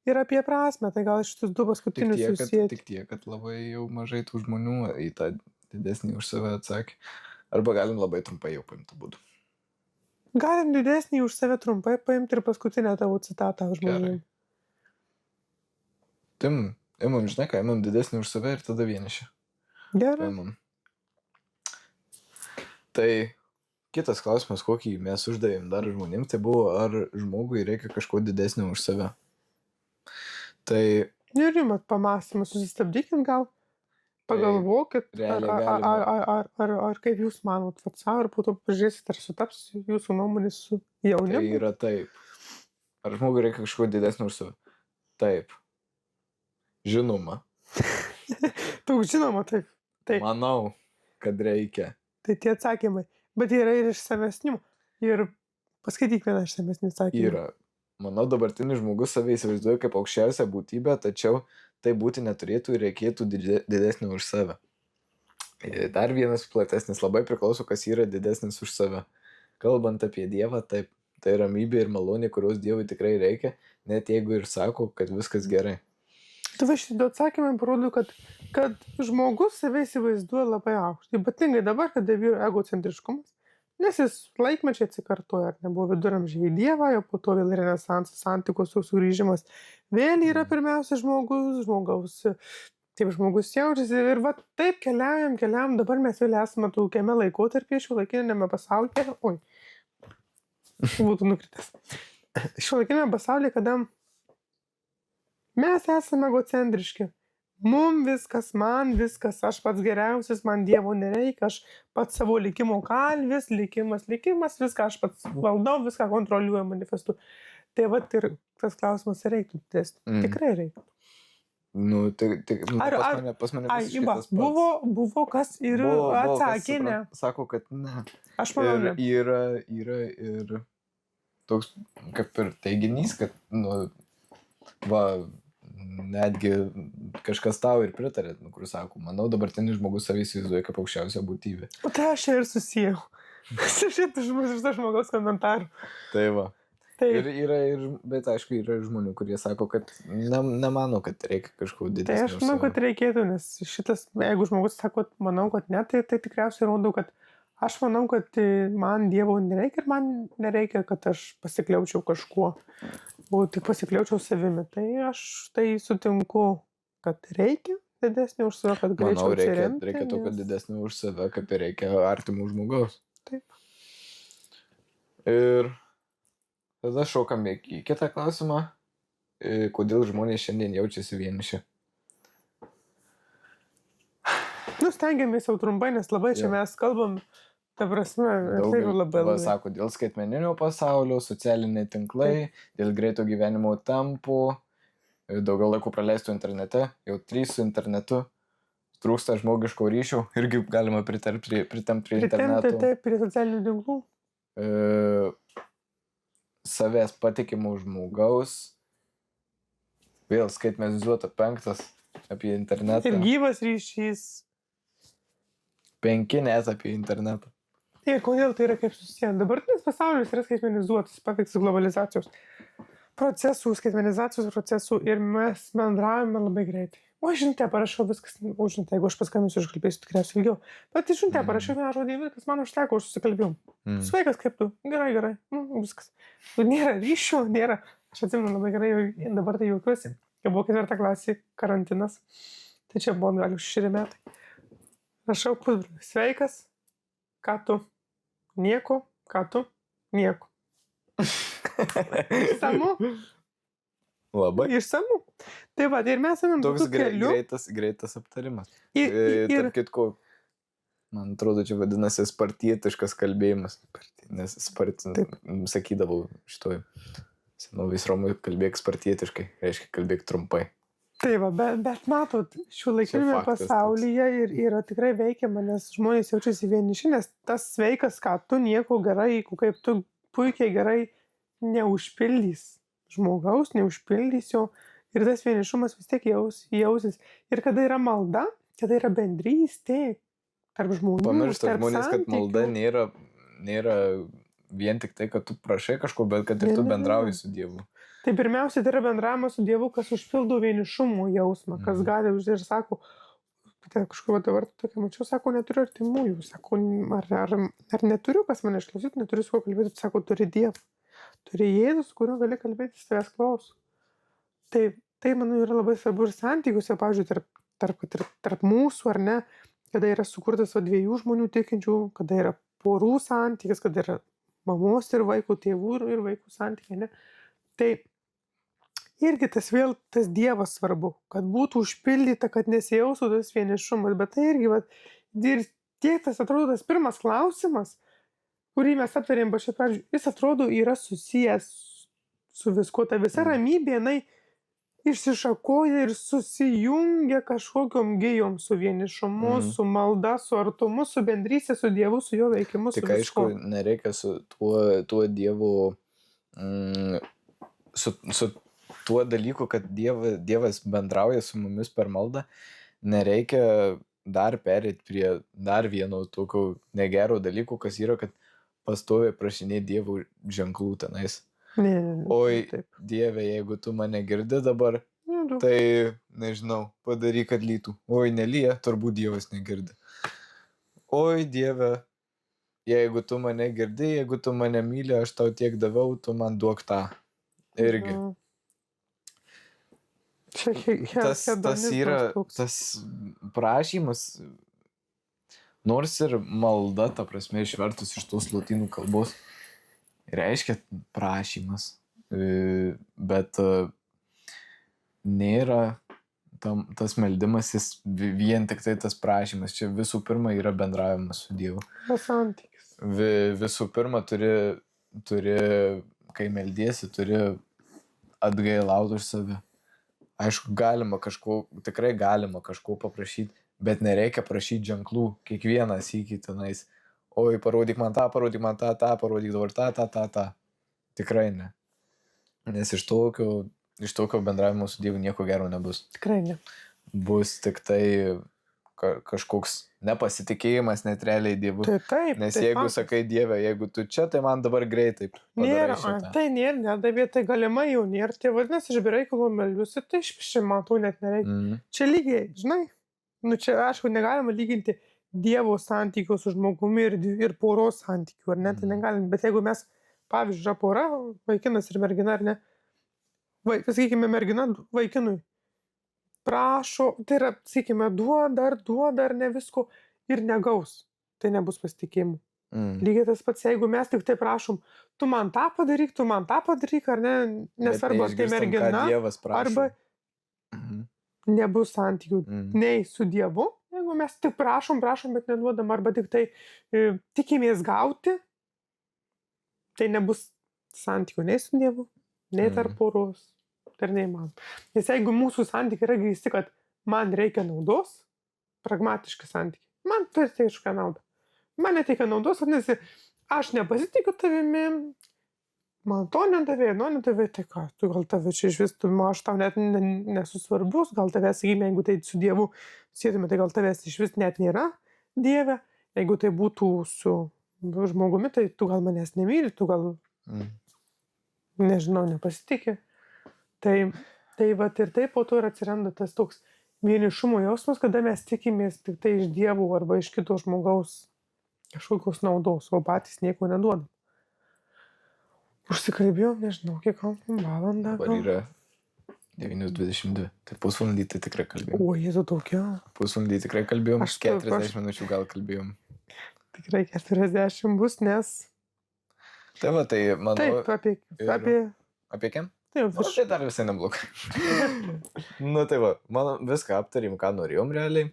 ir apie prasmę. Tai gal šitus du paskutinius susijęti. Tik tiek, kad labai jau mažai tų žmonių į tą didesnį už save atsakė. Arba galim labai trumpai jau paimti būdų. Galim didesnį už save trumpai paimti ir paskutinę tavo citatą žmonėm. Imam, žinai ką, imam didesnį už save ir tada vienišį. Gerai. Tai kitas klausimas, kokį mes uždavėm dar žmonėm, tai buvo, ar žmogui reikia kažko didesnio už save. Tai... Ir jums pamąstymas, susistabdykim gal. Pagalvokit, ar kaip jūs manot, savo ir po to pažiūrėsit, ar sutaps jūsų nuomonės su jaunimu. Tai yra taip. Ar žmogui reikia kažko didesnio už save? Taip. Žinoma. Žinoma, taip. Manau, kad reikia. Tai tie atsakymai. Bet yra ir iš savesnių. Ir paskaityk vieną iš savesnių atsakymų. Yra. Manau, dabartinis žmogus save įsivaizduoja kaip aukščiausią būtybę, tačiau tai būti neturėtų ir reikėtų didesnio už save. Dar vienas platesnis, labai priklauso, kas yra didesnis už save. Kalbant apie Dievą, taip, tai ramybė ir malonė, kurios Dievui tikrai reikia, net jeigu ir sako, kad viskas gerai. Tai va šitie atsakymai parodo, kad žmogus save įsivaizduoja labai aukštai. Ypatingai dabar, kada vyro egocentriškumas, nes jis laikmečiai atsikartoja, ar nebuvo viduramžiai Dievą, jo po to vėl renesansas, antikos sugrįžimas. Vėl yra pirmiausia žmogaus, taip žmogus jaučiasi ir va taip keliaujam, dabar mes vėl esame tokiame laikotarpyje šiuolaikinėme pasaulyje, būtų nukritęs. Šiuolaikinėme pasaulyje, kada mes esame egocentriški. Mum viskas, man viskas, aš pats geriausias, man Dievo nereikia, aš pats savo likimo kalvis, likimas, viską aš pats valdau, viską kontroliuoju, manifestu. Tai va ir tas klausimas reiktų didesnį. Tikrai reikia. Nu, pas mane Ai, visiškai va, tas pats. buvo kas ir Buvo, atsakė, ne. Sako, kad ne. Aš manau, ne. Ir yra ir toks kaip ir teiginys, kad, nu, va, netgi kažkas tau ir pritarė, nu, kur sako, manau, dabartinis žmogus savį įsivaizduoja kaip aukščiausią būtybę. O tai aš čia ir susijau. Su šito žmogaus komentaru. Tai va. Taip. Bet aišku, yra žmonių, kurie sako, kad nemano, kad reikia kažko didesnio. Tai aš manau, kad reikėtų, nes šitas, jeigu žmogus sako, manau, kad ne, tai tikriausiai rodo, kad aš manau, kad man Dievo nereikia ir man nereikia, kad aš pasikliaučiau kažkuo, o tik pasikliaučiau savimi. Tai aš tai sutinku, kad reikia didesnio už save, kad galėčiau atsiremti. Manau, reikia to, kad didesnio už save, kaip ir reikia artimų žmogaus. Taip. Ir tada šokam į kitą klausimą. Kodėl žmonės šiandien jaučiasi vieniši? Nu, stengiamės jau trumpai, nes labai čia mes kalbam, ta prasme, tai jau labai. Sako, dėl skaitmeninio pasaulio, socialiniai tinklai, dėl greito gyvenimo tempų, daugiau laiko praleistų internete, jau 3 su internetu, trūksta žmogiško ryšio, irgi galima pritempti prie interneto. Taip, prie socialinių tinklų. Savęs patikimų žmogaus, vėl skaitmenizuota 5 apie internetą. Ir gyvas ryšys. 5 net apie internetą. Ir kodėl tai yra kaip susiję? Dabartinis pasaulis yra skaitmenizuotas, paveiktas globalizacijos procesų, skaitmenizacijos procesų ir mes bendravome labai greitai. O žinutę parašau viskas, žinutę, jeigu aš paskambinsiu, aš kalbėsiu tikriausiai ilgiau. Bet žinutę parašau vieną žodį, viskas man užteko, aš susikalbėjau. Sveikas, kaip tu? Gerai, viskas. Nėra ryšio, nėra. Aš atsimenu labai gerai, dabar tai juokiuosi. Kai buvo 4 klasė, karantinas. Tai čia buvo gal 6 metai. Rašau pusbroliui. Sveikas, ką tu? Nieko, ką tu? Nieko. Išsamu? Labai. Išsamu. Tai va, ir mes esame toks greitas aptarimas. Tarp kitko, man atrodo, čia vadinasi spartietiškas kalbėjimas. Nes sakydavau šitoj senovės Romai, kalbėk spartietiškai, reiškia kalbėk trumpai. Tai va, bet matot, šiuolaikiniame pasaulyje yra tikrai veikiama, nes žmonės jaučiasi vieniši, nes tas sveikas, ką tu nieko gerai, kaip tu puikiai gerai neužpildys žmogaus, neužpildys jo ir tas vienišumas vis tiek jausis. Ir kada yra malda, kada yra bendrystė tarp žmonių, pamiršta žmonės, kad malda nėra vien tik tai, kad tu prašai kažko, bet kad ir tu bendrauji su Dievu. Tai pirmiausia, tai yra bendravimas su Dievu, kas užpildo vienišumo jausmą, kas gali ir sako, tai kažkur dabar tokia mačiau, sako, neturiu artimųjų, sako, ar neturiu, kas mane išklausyti, neturiu su kuo kalbėti, sako, turi Dievą, turi Jėzus, kuriuo gali kalbėti, tavęs klauso. Tai, manau, yra labai svarbu ir santykiuose, pavyzdžiui, tarp mūsų, ar ne, kada yra sukurtas 2 žmonių tikinčių, kada yra porų santykis, kada yra mamos ir vaikų, tėvų ir vaikų santykiai, ne. Tai irgi tas Dievas svarbu, kad būtų užpildyta, kad nesijaustų tas vienišumas, bet tai irgi, ir tiek tas atrodo tas pirmas klausimas, kurį mes aptarėm pačioj pradžioj, jis atrodo yra susijęs su viskuo, ta visa ramybė, jinai išsišakoja ir susijungia kažkokiom gijom su vienišumu, su malda, su artumu, su bendrystė, su Dievu, su jo veikimu, su viskuo. Tik aišku, nereikia su tuo Dievu, su tuo dalyku, kad Dievas bendrauja su mumis per maldą, nereikia dar perėti prie dar vieno tokio negero dalyko, kas yra, kad pastoviai prašinė Dievo ženklų tenais. Oi, Dieve, jeigu tu mane girdi dabar, tai, nežinau, padaryk, kad lytų. Oi, nelyja, turbūt Dievas negirdi. Oi, Dieve, jeigu tu mane girdi, jeigu tu mane myli, aš tau tiek daviau, tu man duok tą. Irgi. Tas yra, tas prašymas, nors ir malda, ta prasme, išvertus iš tos lotynų kalbos, reiškia prašymas, bet nėra tas meldimasis vien tik tai tas prašymas. Čia visų pirma yra bendravimas su Dievu. Santykis. Visų pirma turi, kai meldiesi, turi atgailauti už save. Aišku, tikrai galima kažko paprašyti, bet nereikia prašyti ženklų kiekvieną sykį tenais. Oi, parodyk man tą, parodyk dabar tą. Tikrai ne. Nes iš tokio bendravimo su Dievu nieko gero nebus. Tikrai ne. Bus tik tai kažkoks nepasitikėjimas net realiai Dievu. Taip. Nes jeigu sakai Dieve, jeigu tu čia, tai man dabar greitai nėra, šitą. tai nėra, nedavė, tai galimai jau nėra. Tai vadinasi, aš be reikalo meliuosi, tai išpišė, matau, net nereikia. Čia lygiai, žinai, čia aišku, negalima lyginti Dievo santykių su žmogumi ir poros santykių, ar ne, tai negalim. Bet jeigu mes, pavyzdžiui, yra pora, vaikinas ir mergina, ar ne, sakykime, mergina vaikinui prašo, tai yra, sakykime, duoda ar ne visko ir negaus, tai nebus pasitikėjimų. Lygiai tas pats, jeigu mes tik tai prašom, tu man tą padaryk, ar ne, nesvarbu, ar tai mergina, arba nebus santykių nei su Dievu, jeigu mes tik prašom, bet neduodam, arba tik tai tikimės gauti, tai nebus santykių nei su Dievu, nei tarp poros, tai neįmanoma. Nes jeigu mūsų santykiai yra grįsti, kad man reikia naudos, pragmatiški santykiai, man turi kažką naudą. Man neteikia naudos, vadinasi, aš nepasitikiu tavimi, man to nedavė, tai ką, tu gal tave čia iš vis, aš tau net nesu svarbus, gal tavęs, sakykime, jeigu tai su Dievu sėtume, tai gal tavęs iš vis net nėra Dieve, jeigu tai būtų su žmogumi, tai tu gal manęs nemyli, tu gal, nežinau, nepasitikė. Tai vat ir taip po to ir atsiranda tas toks vienišumo jausmas, kada mes tikimės tik tai iš Dievo arba iš kito žmogaus kažkokios naudos, o patys nieko neduodam. Užsikalbėjom, nežinau, kiek valandą. Dabar yra 9:22, tai pusvalandį tai tikrai kalbėjom. O, Jėzu, daugiau. Pusvalandį tikrai kalbėjom, 40 minučių gal kalbėjom. Tikrai 40 bus, nes... Tai va, tai manau... Taip, apie kiem? Taip, tai dar visai neblogai. Tai va, viską aptarėm, ką norėjom realiai.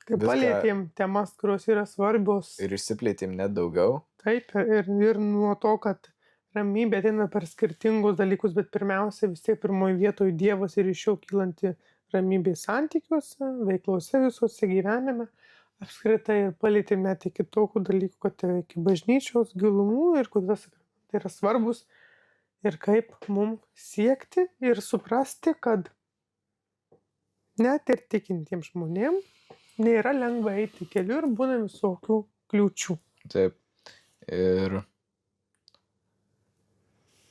Taip, palėtėm temas, kurios yra svarbios. Ir išsiplėtėm net daugiau. Taip, ir nuo to, kad ramybė ateina per skirtingus dalykus, bet pirmiausia vis tiek pirmoje vietoje Dievas ir iš jo kylanti ramybė santykiuose, veiklose visose gyvenime. Apskritai ir palėtėme iki tokių dalykų, kad iki bažnyčios gilumų ir kodėl tai yra svarbus. Ir kaip mums siekti ir suprasti, kad net ir tikintiems žmonėms nėra lengva eiti keliu ir būna visokių kliūčių. Taip. Ir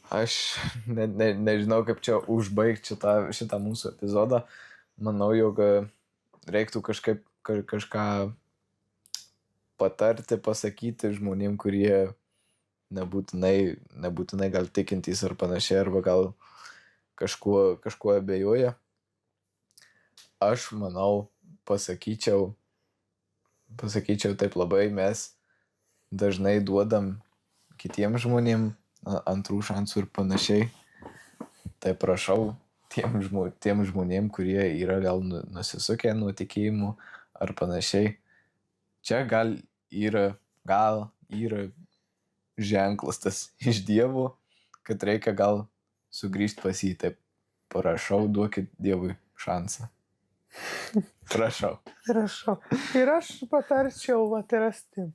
aš nežinau, kaip čia užbaigti šitą mūsų epizodą. Manau, jog reiktų kažką patarti, pasakyti žmonėm, kurie nebūtinai gal tikintys ar panašiai, arba gal kažkuo abejoja. Aš manau, pasakyčiau taip labai, mes dažnai duodam kitiems žmonėm antrų šansų ir panašiai. Tai prašau tiem žmonėm, kurie yra gal nusisukę nuo tikėjimų ar panašiai. Čia gal yra ženklas tas iš Dievo, kad reikia gal sugrįžti pas jį. Taip, prašau, duokit Dievui šansą. Prašau. Ir aš patarčiau rasti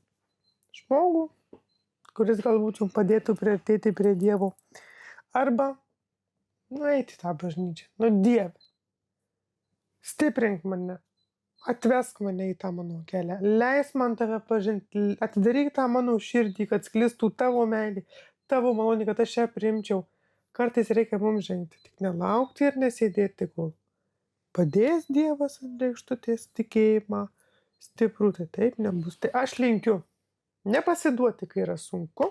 žmogų, kuris galbūt jums padėtų priartėti prie Dievo. Arba nueiti tą bažnyčią. Dieve, stiprink mane. Atvesk mane į tą mano kelią, leis man tave pažinti, atidaryk tą mano širdį, kad sklistų tavo meilė, tavo malonė, kad aš ją priimčiau. Kartais reikia mums žengti, tik nelaukti ir nesėdėti, kol padės Dievas ant lėkštutės tikėjimą stiprų, tai taip nebus. Tai aš linkiu nepasiduoti, kai yra sunku,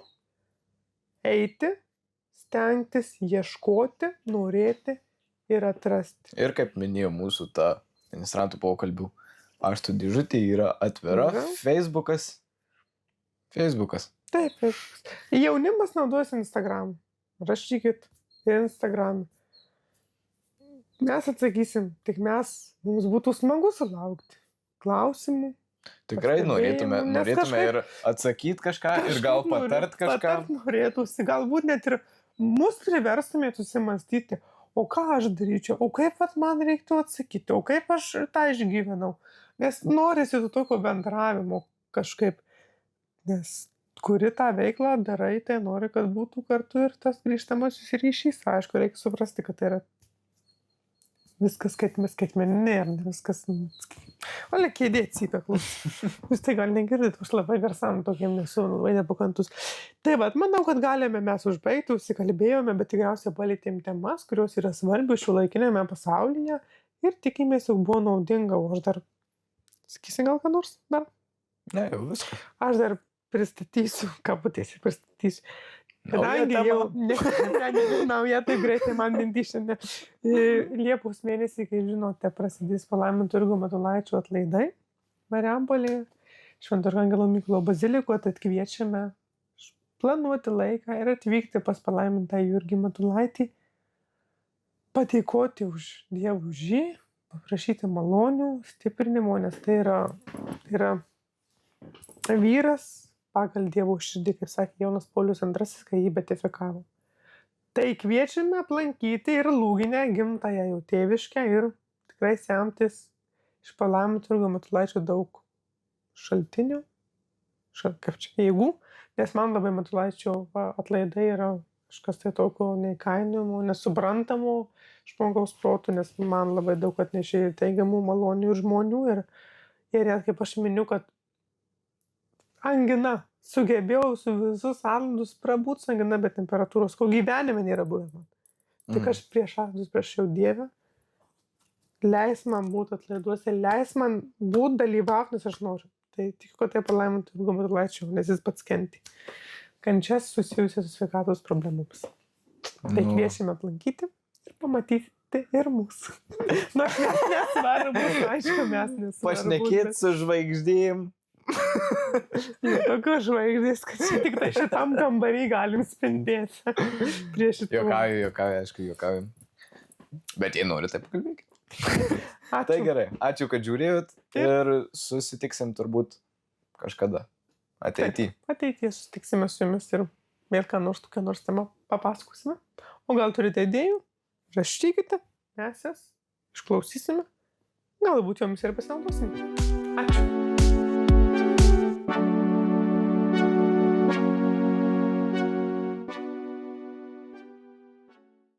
eiti, stengtis, ieškoti, norėti ir atrasti. Ir kaip minėjo mūsų ta ministrantų pokalbių, pašto dėžutė yra atvira. Facebookas. Taip, Facebookas. Jaunimas naudojas Instagram. Rašykit Instagram. Mes atsakysim, tik mums būtų smagu sulaukti klausimų. Tikrai norėtume ir atsakyti kažką ir gal patart kažką. Norėtųsi, galbūt net ir mus priverstumėt susimastyti, o ką aš daryčiau, o kaip vat man reiktų atsakyti, o kaip aš tą išgyvenau. Nes norisi to tokio bendravimo kažkaip, nes kuri tą veiklą darai, tai nori, kad būtų kartu ir tas grįžtamasis ryšys. Aišku, reikia suprasti, kad tai yra viskas skaitmeninė, ar ne viskas. Ole, kėdė cypia, klausys. Jūs tai gal negirdit, aš labai garsam tokiem nesu labai nepakantus. Tai vat, manau, kad galime mes užbaigti, užsikalbėjome, bet tikriausiai palėtėm temas, kurios yra svarbios šiuolaikinėme pasaulyje ir tikimės, jog buvo naudinga. O aš dar, sakysi gal ką nors dar? Ne, jau viskas. Aš dar pristatysiu, kabutėse pristatysiu. Kadangi jau nauja, taip greitai man mintys šiandien. Liepos mėnesį, kaip žinote, prasidės Palaiminto Jurgio Matulaičio atlaidai Marijampolėje, Švento Arkangelo Mykolo bazilikoje, tad kviečiame planuoti laiką ir atvykti pas Palaimintą Jurgį Matulaitį, padėkoti už Dievą už jį, paprašyti malonių, stiprinimo, nes tai yra vyras pagal Dievo širdį, kaip sakė Jonas Paulius II, kai jį beatifikavo. Tai kviečiame aplankyti ir Lūginę gimtąją jau tėviškę ir tikrai semtis iš Palaiminto Jurgio Matulaičio daug šaltinių, jėgų, nes man labai Matulaičio atlaidai yra kažkas tai tokio neįkainojamo, nesuprantamo žmogaus protų, nes man labai daug atnešė ir teigiamų malonių žmonių ir net kaip aš miniu, kad angina. Sugebėjau su visus atlaidus prabūt su angina, bet temperatūros, ko gyvenime nėra buvę man. Tik aš prieš atlaidus prašiau Dievę, leis man būti atlaiduose, leis man būti dalyvauti, nes aš noriu. Tai tikiu, kad tai Palaiminto Jurgio Matulaičio, nes jis pats kentė kančias susijusias su sveikatos problemomis. Tai kviečiame aplankyti ir pamatyti ir mūsų. Nors mes nesvarbus, aišku, mes nesvarbus. Pašnekėti su žvaigždėm. Tokios žvaigždės, kad čia tik tai šitam kambarį galim spindėti. Juokauju, aišku, juokauju. Bet jei nori, tai pakalbėkit. Tai gerai, ačiū, kad žiūrėjot ir susitiksim turbūt kažkada. Ateityje susitiksime su jumis ir vėl ką nors tokią nors temą papasakosime. O gal turite idėjų? Rašykite, mes jas išklausysime. Galbūt jomis ir pasinaudosime.